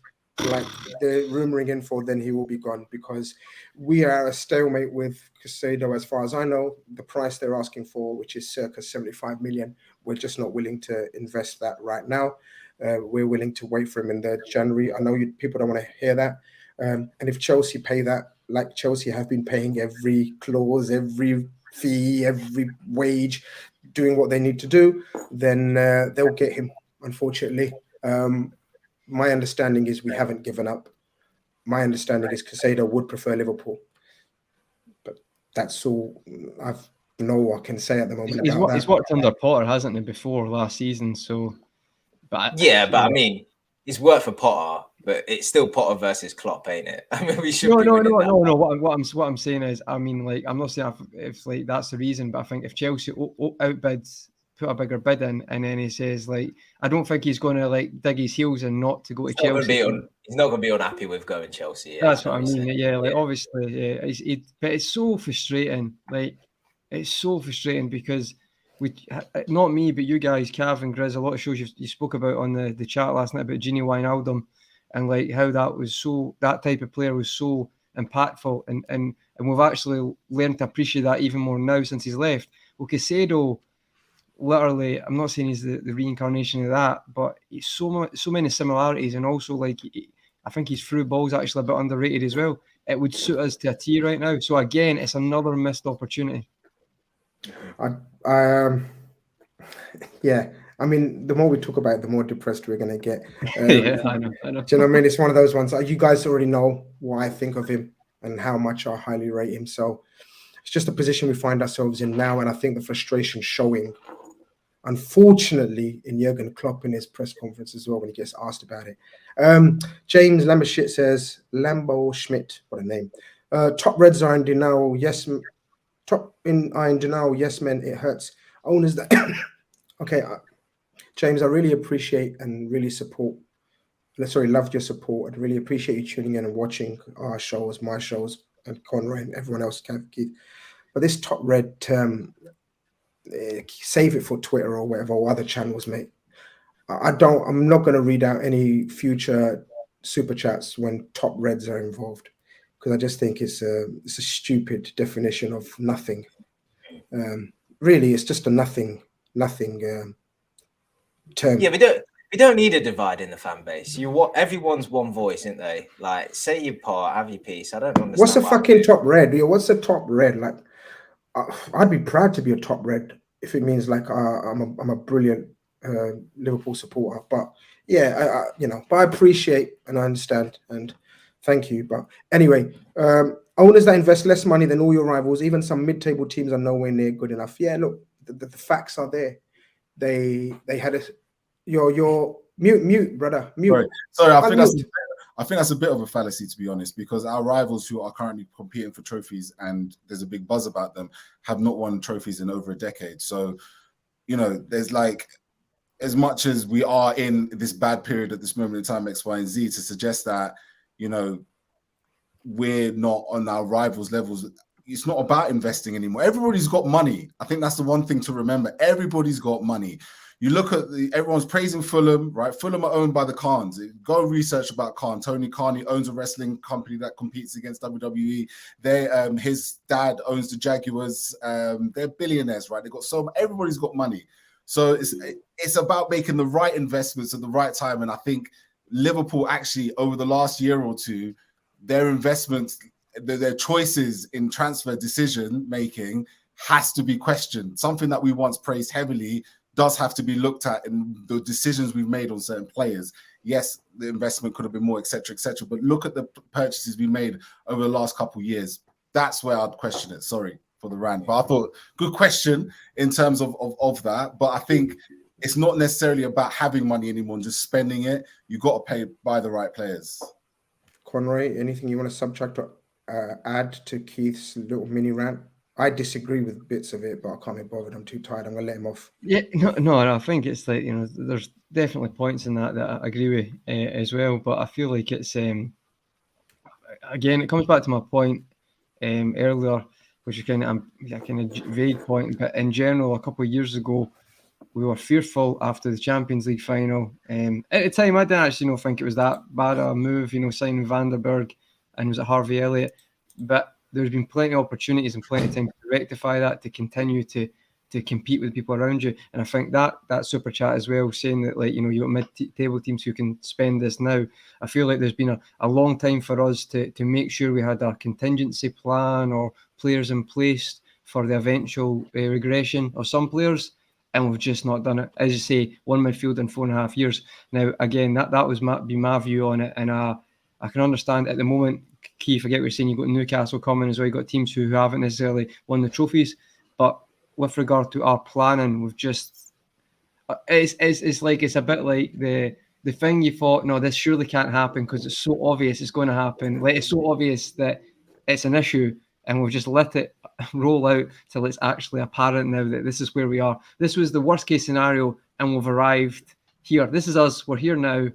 like they're rumoring in for, then he will be gone, because we are a stalemate with Casado as far as I know. The price they're asking for, which is circa 75 million, we're just not willing to invest that right now. We're willing to wait for him in the January. I know people don't want to hear that. And if Chelsea pay that, like Chelsea have been paying every clause, every fee, every wage, doing what they need to do, then they'll get him, unfortunately. My understanding is we haven't given up. My understanding is Casado would prefer Liverpool. But that's all I can say at the moment. He's worked under Potter, hasn't he, before last season? So, I mean, he's worked for Potter, but it's still Potter versus Klopp, ain't it? I mean, we should. No. What I'm saying is, I mean, like, I'm not saying if like that's the reason, but I think if Chelsea outbids, put a bigger bid in, and then he says, like, I don't think he's going to like dig his heels and not to go to Chelsea. He's not going to be unhappy with going Chelsea. Yeah, that's what I mean. Yeah, like obviously, yeah. But it's so frustrating. Like, it's so frustrating because not me, but you guys, Cav and Grizz, a lot of shows you spoke about on the chat last night about Gini Wijnaldum and like how that type of player was so impactful, and we've actually learned to appreciate that even more now since he's left. Well, Casado, literally, I'm not saying he's the reincarnation of that, but he's so many similarities, and also like I think his through ball's actually a bit underrated as well. It would suit us to a T right now. So again, it's another missed opportunity. Yeah. I mean, the more we talk about it, the more depressed we're going to get. Yeah, I know. Do you know what I mean? It's one of those ones. You guys already know what I think of him and how much I highly rate him. So it's just a position we find ourselves in now. And I think the frustration showing, unfortunately, in Jurgen Klopp in his press conference as well when he gets asked about it. James Lambershit says, Lambo Schmidt, what a name. Top Reds are in denial. Yes, yes, men, it hurts. Owners that... Okay, James, I really appreciate and really loved your support. I really appreciate you tuning in and watching our shows, my shows, and Conroy and everyone else, Keith. But this Top Red term, save it for Twitter or whatever, or other channels, mate. I'm not going to read out any future super chats when Top Reds are involved, because I just think it's a stupid definition of nothing. Really, it's just a nothing term. Yeah, we don't need a divide in the fan base. Everyone's one voice, isn't they? Like, say your part, have your piece. I don't understand. What's a fucking Top Red? What's a Top Red? Like, I'd be proud to be a Top Red if it means like I'm a brilliant Liverpool supporter. But yeah, but I appreciate and I understand and thank you. But anyway, owners that invest less money than all your rivals, even some mid-table teams, are nowhere near good enough. Yeah, look, the facts are there. They had your mute, brother. Mute. Sorry, I think that's a bit of a fallacy, to be honest, because our rivals who are currently competing for trophies, and there's a big buzz about them, have not won trophies in over a decade. So, there's like as much as we are in this bad period at this moment in time, X, Y, and Z, to suggest that, you know, we're not on our rivals' levels. It's not about investing anymore. Everybody's got money. I think that's the one thing to remember. Everybody's got money. You look at everyone's praising Fulham, right? Fulham are owned by the Khans. Go research about Khan. Tony Khan, he owns a wrestling company that competes against WWE. His dad owns the Jaguars. They're billionaires, right? They got everybody's got money. So it's about making the right investments at the right time. And I think Liverpool actually, over the last year or two, their investments, their choices in transfer decision making has to be questioned. Something that we once praised heavily does have to be looked at in the decisions we've made on certain players. Yes, the investment could have been more, etc., but look at the purchases we made over the last couple of years. That's where I'd question it. Sorry for the rant, but I thought good question in terms of that. But I think it's not necessarily about having money anymore and just spending it. You got to buy the right players. Conroy, anything you want to subtract or add to Keith's little mini rant? I disagree with bits of it, but I can't be bothered. I'm too tired. I'm going to let him off. Yeah, no, I think it's like, you know, there's definitely points in that I agree with as well. But I feel like it's, again, it comes back to my point earlier, which is kind of vague point. But in general, a couple of years ago, we were fearful after the Champions League final. At the time, I didn't actually think it was that bad a move, you know, signing Van der Berg and was it Harvey Elliott. But there's been plenty of opportunities and plenty of time to rectify that, to continue to compete with people around you. And I think that super chat as well, saying that, like, you know, you've got mid-table teams who can spend this now. I feel like there's been a long time for us to make sure we had a contingency plan or players in place for the eventual regression of some players. And we've just not done it. As you say, one midfield in 4.5 years. Now, again, that was my view on it. And I can understand at the moment, Keith, I get what you're saying, you've got Newcastle coming as well. You've got teams who haven't necessarily won the trophies. But with regard to our planning, we've just... It's like, it's a bit like the thing you thought, no, this surely can't happen because it's so obvious it's going to happen. Like, it's so obvious that it's an issue. And we've just let it roll out till it's actually apparent now that this is where we are. This was the worst case scenario, and we've arrived here. This is us. We're here now,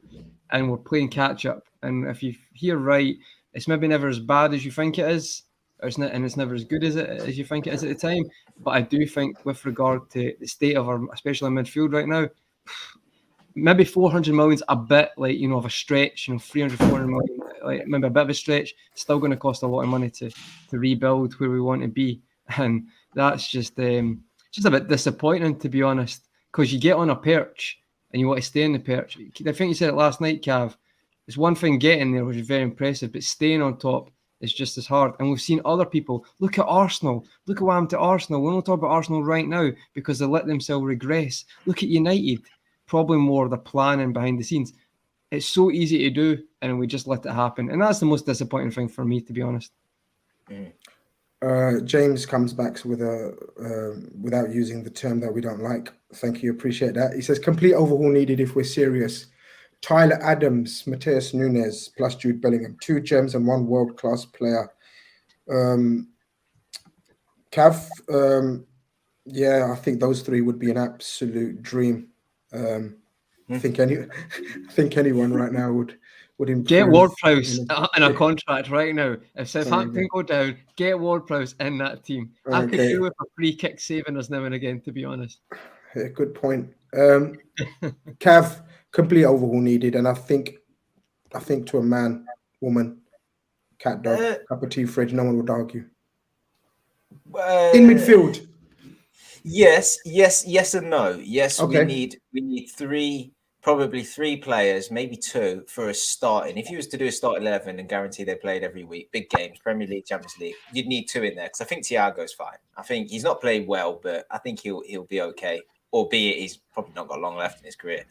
and we're playing catch up. And if you hear right, it's maybe never as bad as you think it is, and it's never as good as you think it is at the time. But I do think, with regard to the state of our, especially in midfield right now, maybe 400 million's a bit like, you know, of a stretch, you know, 300, 400 million, like maybe a bit of a stretch. It's still going to cost a lot of money to rebuild where we want to be. And that's just a bit disappointing, to be honest, because you get on a perch and you want to stay in the perch. I think you said it last night, Cav. It's one thing getting there, which is very impressive, but staying on top is just as hard. And we've seen other people. Look at Arsenal. Look at what happened to Arsenal. We're not talking about Arsenal right now because they let themselves regress. Look at United. Probably more the planning behind the scenes. It's so easy to do, and we just let it happen. And that's the most disappointing thing for me, to be honest. James comes back with without using the term that we don't like. Thank you, appreciate that. He says, complete overhaul needed if we're serious. Tyler Adams, Mateus Nunes, plus Jude Bellingham. 2 gems and 1 world-class player. Cav, yeah, I think those 3 would be an absolute dream. I think anyone right now would improve. Get Ward-Prowse in a contract right now. If Southampton go down, get Ward-Prowse in that team. I could do with a free kick saving us now and again, to be honest. Yeah, good point. Cav, complete overhaul needed, and I think to a man, woman, cat, dog, cup of tea, fridge, no one would argue. In midfield. Yes, and no. Yes, okay. we need 3, probably 3 players, maybe 2 for a starting. If you was to do a start 11 and guarantee they played every week, big games, Premier League, Champions League, you'd need 2 in there because I think Thiago's fine. I think he's not played well, but I think he'll be okay. Albeit he's probably not got long left in his career.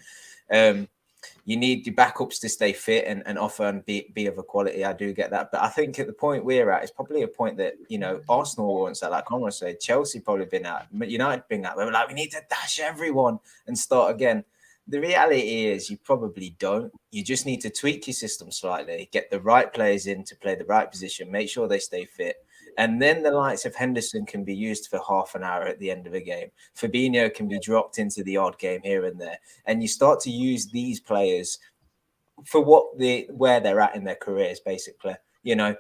You need your backups to stay fit and offer and be of a quality. I do get that. But I think at the point we're at, it's probably a point that, you know, Arsenal wants that. Like Conrad said, Chelsea probably been at, United been at. We're like, we need to dash everyone and start again. The reality is you probably don't. You just need to tweak your system slightly, get the right players in to play the right position, make sure they stay fit. And then the likes of Henderson can be used for half an hour at the end of a game. Fabinho can be dropped into the odd game here and there. And you start to use these players for where they're at in their careers, basically. You know,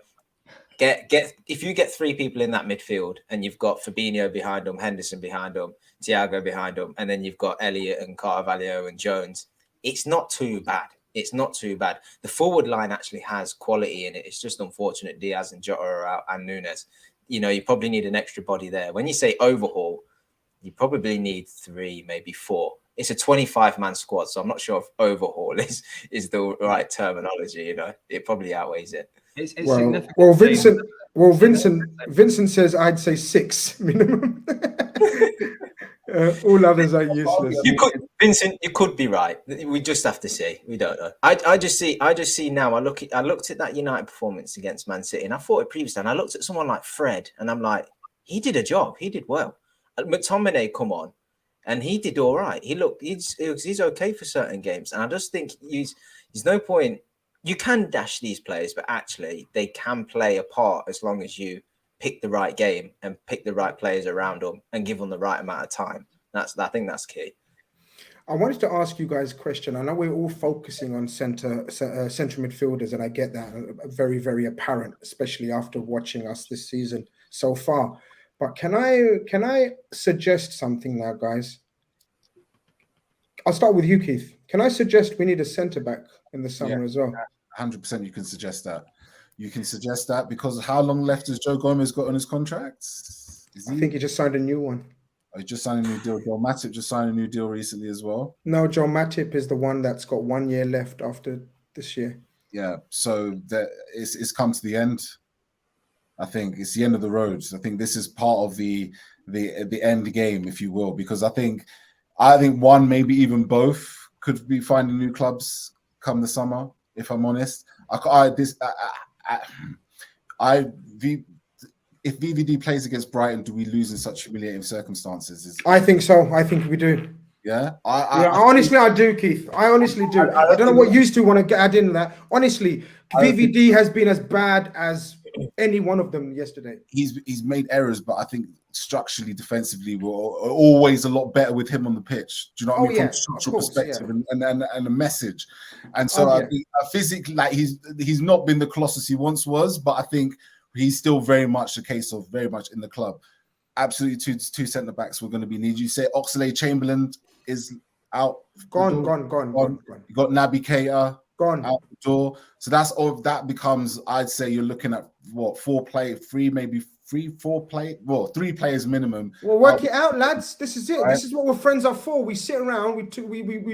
if you get three people in that midfield and you've got Fabinho behind them, Henderson behind them, Thiago behind them, and then you've got Elliott and Carvalho and Jones, it's not too bad. It's not too bad. The forward line actually has quality in it. It's just unfortunate Diaz and Jota are out and Nunes. You know, you probably need an extra body there. When you say overhaul, you probably need 3, maybe 4. It's a 25-man squad, so I'm not sure if overhaul is the right terminology. You know, it probably outweighs it. It's Well, significant. Vincent says I'd say 6 minimum. All others are useless. Vincent, you could be right. We just have to see. We don't know. I just see now. I looked at that United performance against Man City, and I thought it previously. And I looked at someone like Fred, and I'm like, he did a job. He did well. McTominay come on, and he did all right. He's okay for certain games, and I just think there's no point. You can dash these players, but actually they can play a part as long as you pick the right game and pick the right players around them and give them the right amount of time. I think that's key. I wanted to ask you guys a question. I know we're all focusing on central midfielders, and I get that very, very apparent, especially after watching us this season so far. But can I suggest something now, guys? I'll start with you, Keith. Can I suggest we need a centre back in the summer as well? 100% you can suggest that. You can suggest that because how long left has Joe Gomez got on his contract? I think he just signed a new one. Oh, he just signed a new deal. Joel Matip just signed a new deal recently as well. No, Joel Matip is the one that's got 1 year left after this year. Yeah, so it's come to the end. I think it's the end of the road. I think this is part of the end game, if you will, because I think one, maybe even both, could be finding new clubs come the summer. If I'm honest, if VVD plays against Brighton, do we lose in such humiliating circumstances? I think so. I think we do. Yeah. Honestly, I do, Keith. I honestly do. I don't know what you two want to add in that. Honestly, VVD has been as bad as any one of them yesterday. He's made errors, but I think structurally, defensively, we're always a lot better with him on the pitch. Do you know what I mean? From a structural perspective and a message. And so I think physically, like he's not been the Colossus he once was, but I think he's still very much a case of very much in the club. Absolutely, two centre backs we're going to be needed. You say Oxlade-Chamberlain is out, gone. You got Naby Keita gone out the door. So that's all. That becomes, I'd say, you're looking at what 4 3 players minimum. Well, work it out, lads. This is it. Right? This is what we're friends are for. We sit around, we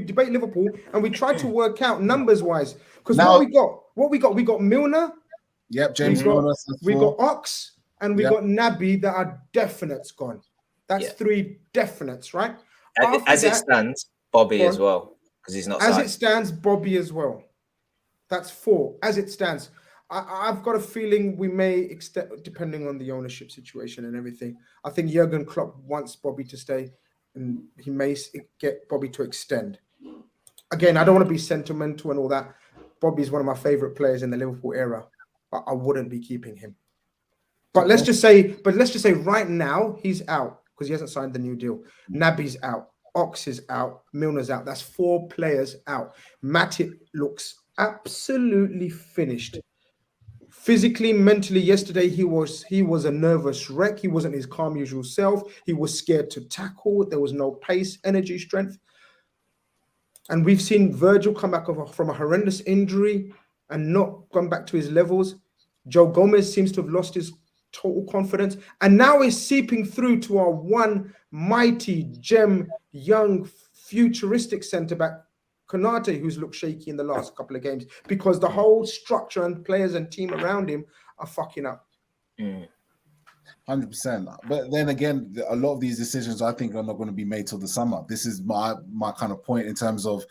debate Liverpool, and we try to work out numbers wise. Because what we got Milner. Yep, James Milner. We got Ox, and we got Naby that are definites gone. That's 3 definites, right? As it stands, Bobby as well, because he's not. As it stands, Bobby as well. That's 4. As it stands. I've got a feeling we may extend, depending on the ownership situation and everything. I think Jurgen Klopp wants Bobby to stay, and he may get Bobby to extend. Again, I don't want to be sentimental and all that. Bobby's one of my favorite players in the Liverpool era, but I wouldn't be keeping him. But let's just say right now he's out because he hasn't signed the new deal. Naby's out, Ox is out, Milner's out. That's 4 players out. Matip looks absolutely finished. Physically, mentally, yesterday he was a nervous wreck. He wasn't his calm usual self. He was scared to tackle. There was no pace, energy, strength. And we've seen Virgil come back from a horrendous injury and not gone back to his levels. Joe Gomez seems to have lost his total confidence. And now he's seeping through to our one mighty gem, young, futuristic centre-back, Konate, who's looked shaky in the last couple of games because the whole structure and players and team around him are fucking up. 100%. But then again, a lot of these decisions I think are not going to be made till the summer. This is my kind of point in terms of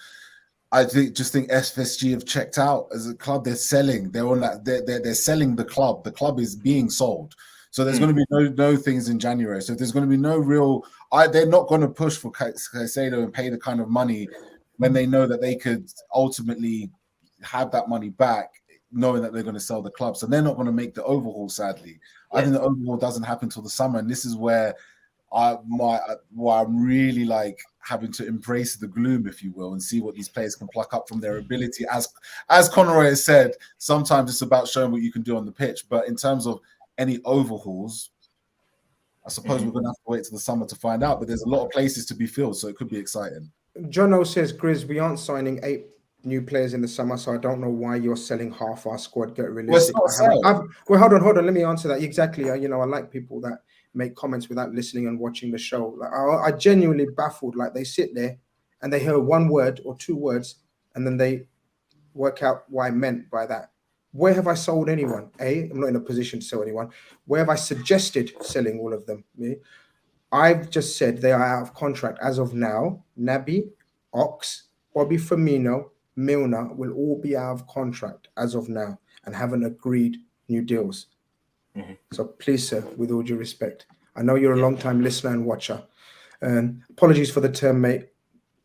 I think FSG have checked out as a club. They're selling. They're on that. They're selling the club. The club is being sold. So there's going to be no things in January. So there's going to be no real. They're not going to push for Caicedo and pay the kind of money when they know that they could ultimately have that money back knowing that they're going to sell the club. So they're not going to make the overhaul, sadly. I think the overhaul doesn't happen till the summer. And this is where I'm really like having to embrace the gloom, if you will, and see what these players can pluck up from their ability. As Conroy has said, sometimes it's about showing what you can do on the pitch. But in terms of any overhauls, I suppose we're going to have to wait till the summer to find out. But there's a lot of places to be filled, so it could be exciting. Jono says, Grizz, we aren't signing 8 new players in the summer, so I don't know why you're selling half our squad. Get realistic. Well, hold on. Let me answer that. Exactly. I like people that make comments without listening and watching the show. Like, I genuinely baffled. Like, they sit there and they hear one word or 2 words, and then they work out what I meant by that. Where have I sold anyone? I'm not in a position to sell anyone. Where have I suggested selling all of them? I've just said they are out of contract as of now. Naby, Ox, Bobby Firmino, Milner will all be out of contract as of now and haven't agreed new deals. So please, sir, with all due respect, I know you're a long-time listener and watcher. Apologies for the term, mate.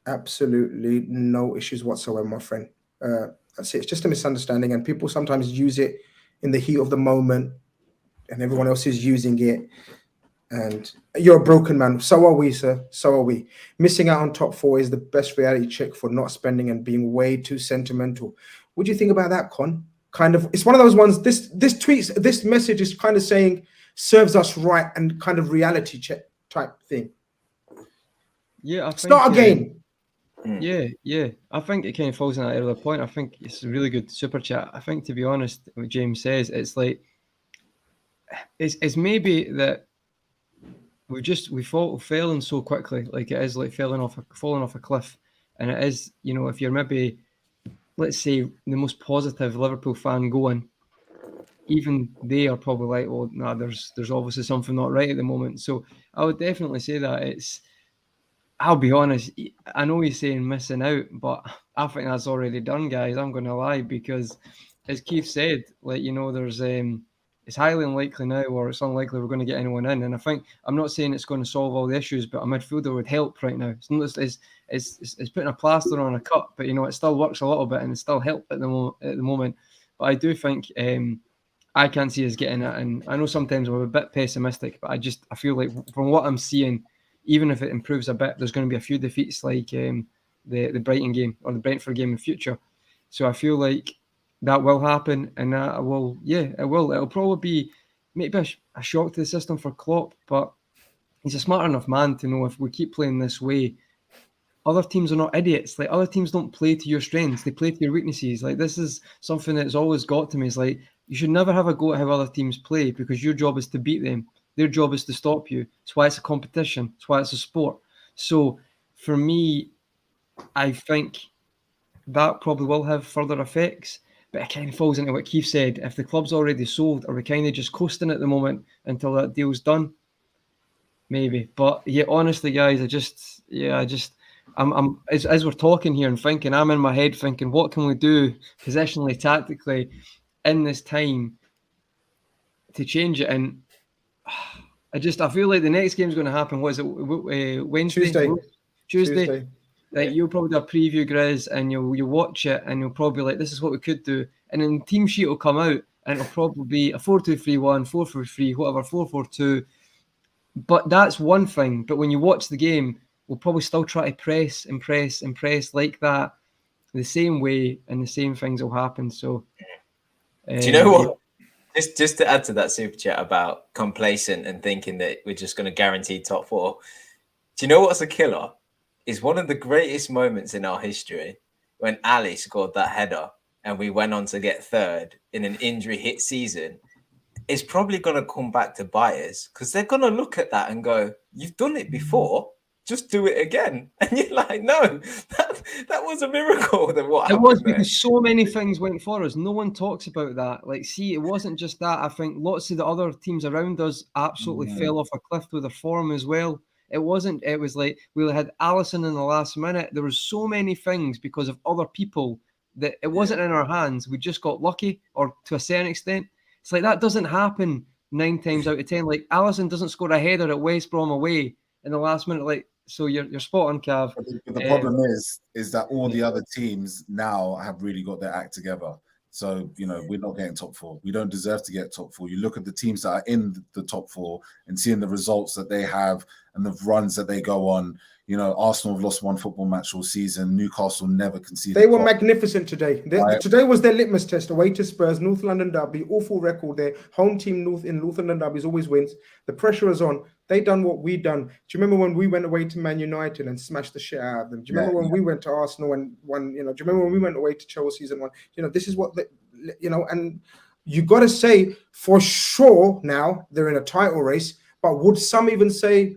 Absolutely no issues whatsoever, my friend. That's it. It's just a misunderstanding, and people sometimes use it in the heat of the moment, and everyone else is using it. And you're a broken man. So are we, sir. So are we. Missing out on top 4 is the best reality check for not spending and being way too sentimental. What do you think about that, Con? Kind of, it's one of those ones. This message is kind of saying serves us right and kind of reality check type thing. Yeah, I think, start again. Yeah. I think it kind of falls in that earlier point. I think it's a really good super chat. I think, to be honest, what James says, it's like it's maybe that we failing so quickly. Like, it is like falling off a cliff, and it is, if you're maybe, let's say, the most positive Liverpool fan going, even they are probably like, oh, nah, there's obviously something not right at the moment. So I would definitely say that I'll be honest, I know he's saying missing out, but I think that's already done, guys. I'm going to lie, because as Keith said, like, there's it's highly unlikely now, or it's unlikely we're going to get anyone in. And I think, I'm not saying it's going to solve all the issues, but a midfielder would help right now. It's putting a plaster on a cut, but it still works a little bit and it still helps at the moment. But I do think I can't see us getting it. And I know sometimes I'm a bit pessimistic, but I feel like from what I'm seeing, even if it improves a bit, there's going to be a few defeats like the Brighton game or the Brentford game in future. So I feel like that will happen, and it will. It'll probably be maybe a shock to the system for Klopp, but he's a smart enough man to know if we keep playing this way, other teams are not idiots. Like, other teams don't play to your strengths, they play to your weaknesses. Like, this is something that's always got to me. It's like, you should never have a go at how other teams play, because your job is to beat them. Their job is to stop you. That's why it's a competition. That's why it's a sport. So for me, I think that probably will have further effects. But it kind of falls into what Keith said. If the club's already sold, are we kind of just coasting at the moment until that deal's done? Maybe. But yeah, honestly, guys, I'm as we're talking here and thinking, I'm in my head thinking, what can we do positionally, tactically in this time to change it? And I feel like the next game's going to happen. What is it? Wednesday? Tuesday. Like, you'll probably do a preview, Grizz, and you'll watch it, and you'll probably like, this is what we could do. And then the team sheet will come out, and it'll probably be a 4-2-3-1, 4-4-3, whatever, 4-4-2. But that's one thing. But when you watch the game, we'll probably still try to press like that, the same way, and the same things will happen. So, do you know what? Just to add to that super chat about complacent and thinking that we're just going to guarantee top 4. Do you know what's a killer? Is one of the greatest moments in our history when Ali scored that header and we went on to get 3rd in an injury-hit season. It's probably going to come back to bite us, because they're going to look at that and go, you've done it before, just do it again. And you're like, no, that was a miracle. That what it was, because so many things went for us. No one talks about that. Like, see, it wasn't just that. I think lots of the other teams around us absolutely fell off a cliff with their form as well. It was like we had Alisson in the last minute. There was so many things because of other people that it wasn't in our hands. We just got lucky, or to a certain extent. It's like, that doesn't happen 9 times out of 10. Like, Alisson doesn't score a header at West Brom away in the last minute. Like, so you're spot on, Cav. But the problem is that all the other teams now have really got their act together. So, we're not getting top 4. We don't deserve to get top 4. You look at the teams that are in the top 4 and seeing the results that they have and the runs that they go on. Arsenal have lost 1 football match all season. Newcastle never conceded. They were magnificent today. Today was their litmus test. Away to Spurs, North London derby, awful record there. Home team in North London derbies always wins. The pressure is on. They done what we done. Do you remember when we went away to Man United and smashed the shit out of them? Do you remember when we went to Arsenal and won? Do you remember when we went away to Chelsea and won? This is what and you got to say for sure now they're in a title race. But would some even say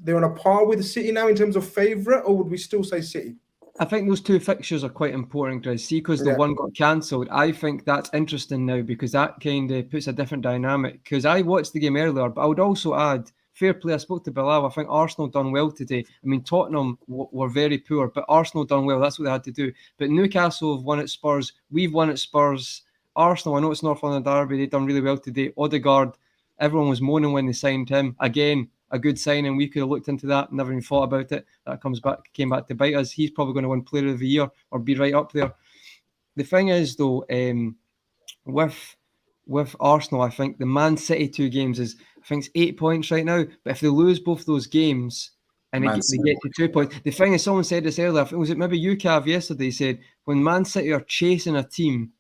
they're on a par with City now in terms of favourite, or would we still say City? I think those 2 fixtures are quite important, Chris. See, because the one got cancelled, I think that's interesting now because that kind of puts a different dynamic. Because I watched the game earlier, but I would also add, fair play, I spoke to Bilal, I think Arsenal done well today. I mean, Tottenham were very poor, but Arsenal done well. That's what they had to do. But Newcastle have won at Spurs. We've won at Spurs. Arsenal, I know it's North London derby. They've done really well today. Odegaard, everyone was moaning when they signed him. Again, a good signing. We could have looked into that, never even thought about it. That came back to bite us. He's probably going to win Player of the Year or be right up there. The thing is, though, with Arsenal, I think the Man City 2 games is, I think it's 8 points right now. But if they lose both those games and they get to 2 points, the thing is, someone said this earlier. I think was it maybe you, Cav, yesterday said when Man City are chasing a team,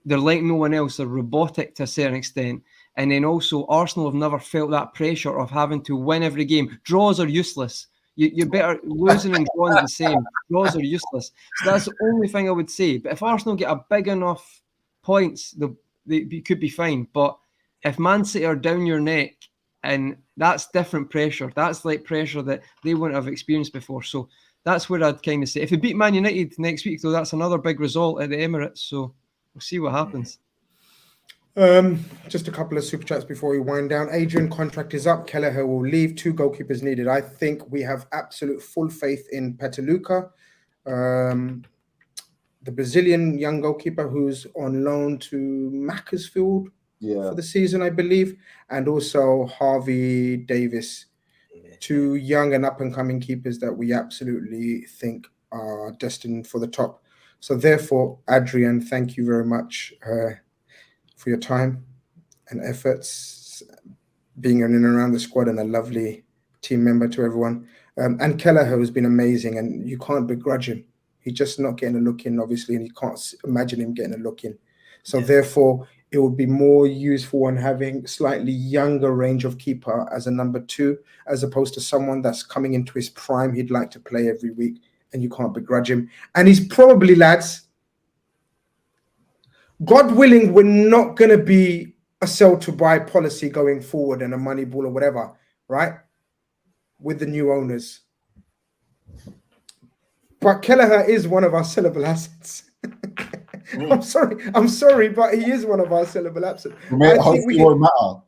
they're like no one else. They're robotic to a certain extent. And then also, Arsenal have never felt that pressure of having to win every game. Draws are useless. You better losing and drawing the same. Draws are useless. So that's the only thing I would say. But if Arsenal get a big enough points, they could be fine. But if Man City are down your neck, and that's different pressure. That's like pressure that they wouldn't have experienced before. So that's where I'd kind of say. If we beat Man United next week, though, that's another big result at the Emirates. So we'll see what happens. Just a couple of super chats before we wind down. Adrian, contract is up. Kelleher will leave. 2 goalkeepers needed. I think we have absolute full faith in Peteluca, the Brazilian young goalkeeper who's on loan to Macclesfield for the season, I believe, and also Harvey Davis. 2 young and up-and-coming keepers that we absolutely think are destined for the top. So therefore, Adrian, thank you very much for your time and efforts, being in and around the squad, and a lovely team member to everyone. And Kelleher has been amazing, and you can't begrudge him. He's just not getting a look in, obviously, and you can't imagine him getting a look in. So therefore, it would be more useful in having slightly younger range of keeper as a number 2, as opposed to someone that's coming into his prime. He'd like to play every week, and you can't begrudge him. And he's probably, lads, God willing, we're not going to be a sell to buy policy going forward and a money ball or whatever, right? With the new owners. But Kelleher is one of our sellable assets. I'm sorry, but he is one of our sellable assets. Hopefully it won't matter.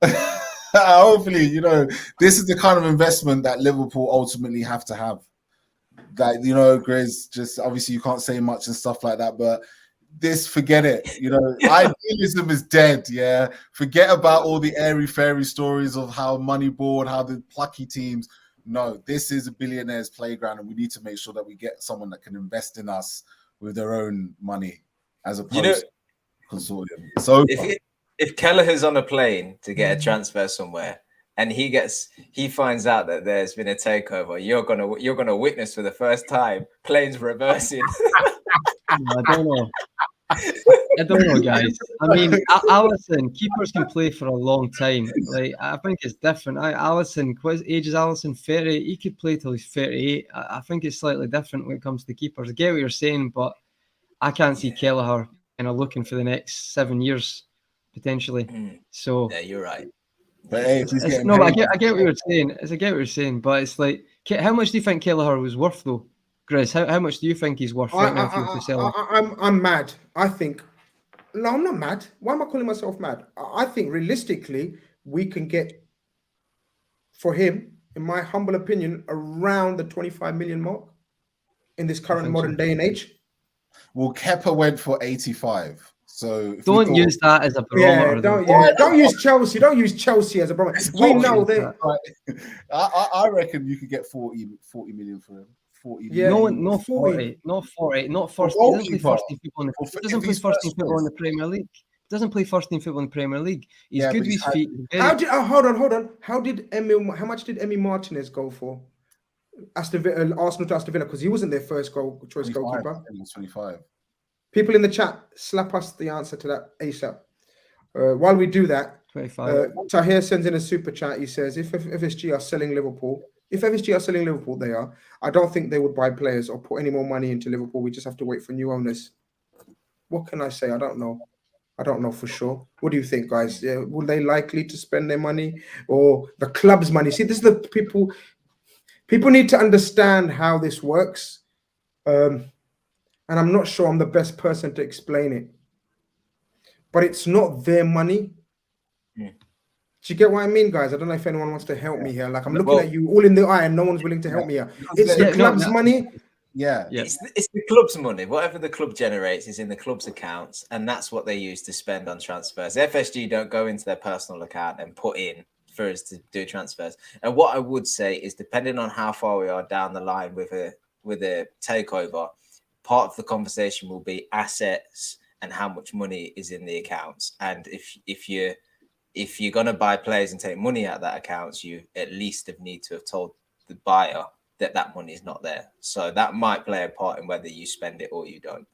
Hopefully, this is the kind of investment that Liverpool ultimately have to have. That, Grizz, just obviously you can't say much and stuff like that, but forget it. Idealism is dead. Yeah, forget about all the airy-fairy stories of how Moneyball, how the plucky teams. No, this is a billionaire's playground, and we need to make sure that we get someone that can invest in us with their own money, as opposed to consortium. So if Kelleher's on a plane to get a transfer somewhere, and he finds out that there's been a takeover, you're gonna witness for the first time planes reversing. I don't know, guys. I mean, Alisson, keepers can play for a long time. Like, I think it's different. Alisson, what age is Alisson? 30. He could play till he's 38. I think it's slightly different when it comes to keepers. I get what you're saying, but I can't see Kelleher looking for the next 7 years potentially. So yeah, you're right. But hey, I get what you're saying. I get what you're saying, but it's like, how much do you think Kelleher was worth, though? Chris, how much do you think he's worth right now for selling? I'm mad. I think... No, I'm not mad. Why am I calling myself mad? I think realistically, we can get, for him, in my humble opinion, around the 25 million mark in this current modern day and age. Well, Kepa went for 85. So don't use that as a barometer. Don't use Chelsea. Don't use Chelsea as a barometer. We know that. I reckon you could get 40 million for him. 40 Yeah, not 40, not 40, not first. He doesn't play goalkeeper. first team football. If He doesn't play he's first team first football in choice. the Premier League. He doesn't play first team football in the Premier League. He's Yeah, good but with he's his feet. How did? Hold on. How much did Emi Martinez go for? Arsenal to Aston Villa, because he wasn't their first choice 25, goalkeeper. I think it was 25. People in the chat, slap us the answer to that ASAP. While we do that, 25. Tahir sends in a super chat. He says, if FSG are selling Liverpool, they are. I don't think they would buy players or put any more money into Liverpool. We just have to wait for new owners. What can I say? I don't know. I don't know for sure. What do you think, guys? Will they likely to spend their money or the club's money? See, this is the people. People need to understand how this works. And I'm not sure I'm the best person to explain it. But it's not their money. Yeah. Do you get what I mean, guys? I don't know if anyone wants to help me here. Like, I'm looking at you all in the eye and no one's willing to help me here. It's the club's money. Yeah. It's the club's money. Whatever the club generates is in the club's accounts, and that's what they use to spend on transfers. FSG don't go into their personal account and put in for us to do transfers. And what I would say is, depending on how far we are down the line with a takeover, part of the conversation will be assets and how much money is in the accounts. And if you're going to buy players and take money out of that accounts, you at least need to have told the buyer that money is not there. So that might play a part in whether you spend it or you don't.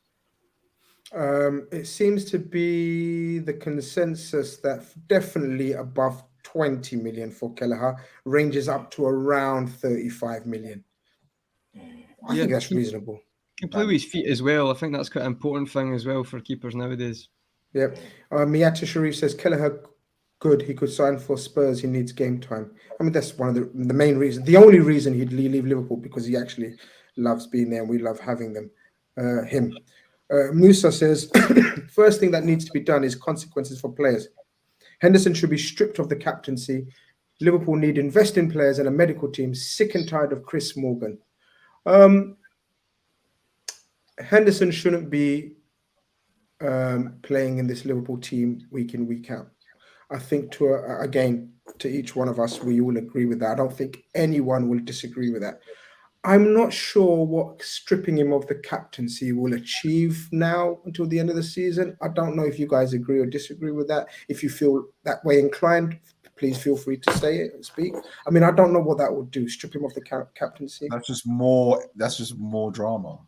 It seems to be the consensus that definitely above 20 million for Kelleher, ranges up to around 35 million. I think that's reasonable. He can play with his feet as well. I think that's quite an important thing as well for keepers nowadays. Yep. Miyata Sharif says Kelleher good. He could sign for Spurs. He needs game time. I mean, that's one of the main reasons. The only reason he'd leave Liverpool, because he actually loves being there and we love having him. Musa says, first thing that needs to be done is consequences for players. Henderson should be stripped of the captaincy. Liverpool need investing players and a medical team. Sick and tired of Chris Morgan. Henderson shouldn't be playing in this Liverpool team week in, week out. I think to each one of us, we all agree with that. I don't think anyone will disagree with that. I'm not sure what stripping him of the captaincy will achieve now until the end of the season. I don't know if you guys agree or disagree with that. If you feel that way inclined, please feel free to say it and speak. I mean, I don't know what that would do. Strip him of the captaincy. That's just more drama.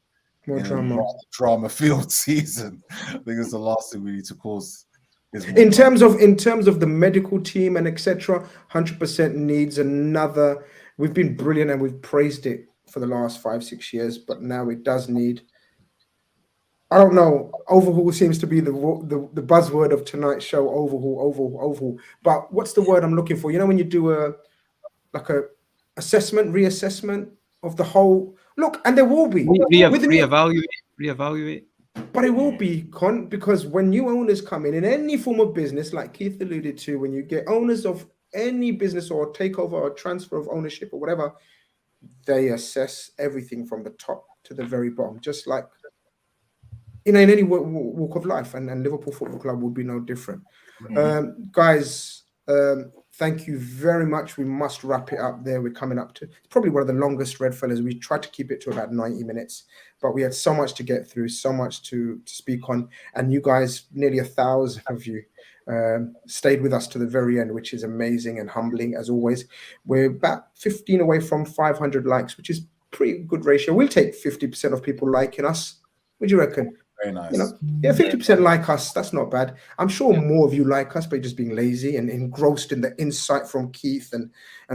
More drama. Drama-filled season. I think it's the last thing we need to cause. In terms of the medical team and etc., 100% needs another. We've been brilliant and we've praised it for the last 5-6 years, but now it does need. I don't know. Overhaul seems to be the buzzword of tonight's show. Overhaul. But what's the word I'm looking for? You know, when you do a reassessment of the whole look, and there will be reevaluate. But it will be, because when new owners come in any form of business, like Keith alluded to, when you get owners of any business or takeover or transfer of ownership or whatever, they assess everything from the top to the very bottom, just like in any walk of life. And Liverpool Football Club would be no different. Guys, thank you very much. We must wrap it up there. We're coming up to probably one of the longest REDFELLAS. We tried to keep it to about 90 minutes, but we had so much to get through, so much to speak on. And you guys, nearly 1,000 of you, stayed with us to the very end, which is amazing and humbling as always. We're about 15 away from 500 likes, which is pretty good ratio. We'll take 50% of people liking us. What do you reckon? Very nice. You know, yeah, 50% like us. That's not bad. I'm sure more of you like us, but you're just being lazy and engrossed in the insight from Keith and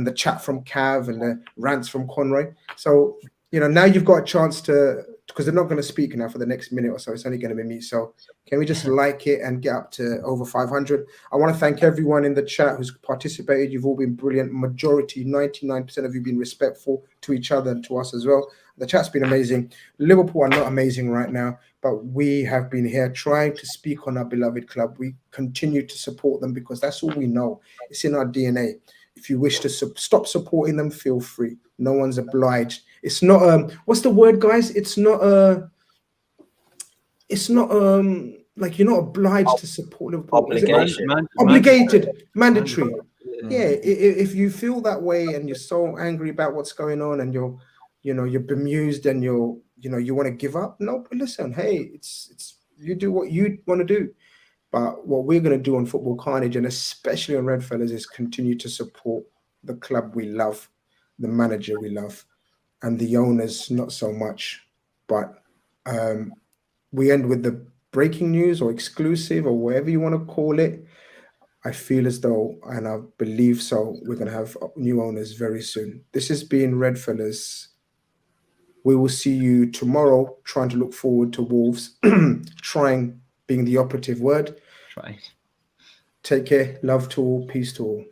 the chat from Cav and the rants from Conroy. So, you know, now you've got a chance to, because they're not going to speak now for the next minute or so. It's only going to be me. So can we just like it and get up to over 500? I want to thank everyone in the chat who's participated. You've all been brilliant. Majority, 99% of you been respectful to each other and to us as well. The chat's been amazing. Liverpool are not amazing right now, but we have been here trying to speak on our beloved club. We continue to support them because that's all we know. It's in our DNA. If you wish to stop supporting them, feel free. No one's obliged. It's not what's the word, guys? It's not like you're not obliged to support Liverpool. Obligated, mandatory. Yeah, if you feel that way and you're so angry about what's going on and you're you're bemused and you want to give up. No, but listen, hey, it's you do what you want to do. But what we're going to do on Football Carnage, and especially on Redfellas, is continue to support the club we love, the manager we love, and the owners not so much. But we end with the breaking news or exclusive or whatever you want to call it. I feel as though, and I believe so, we're going to have new owners very soon. This has been Redfellas. We will see you tomorrow, trying to look forward to Wolves, trying being the operative word. Try. Take care. Love to all. Peace to all.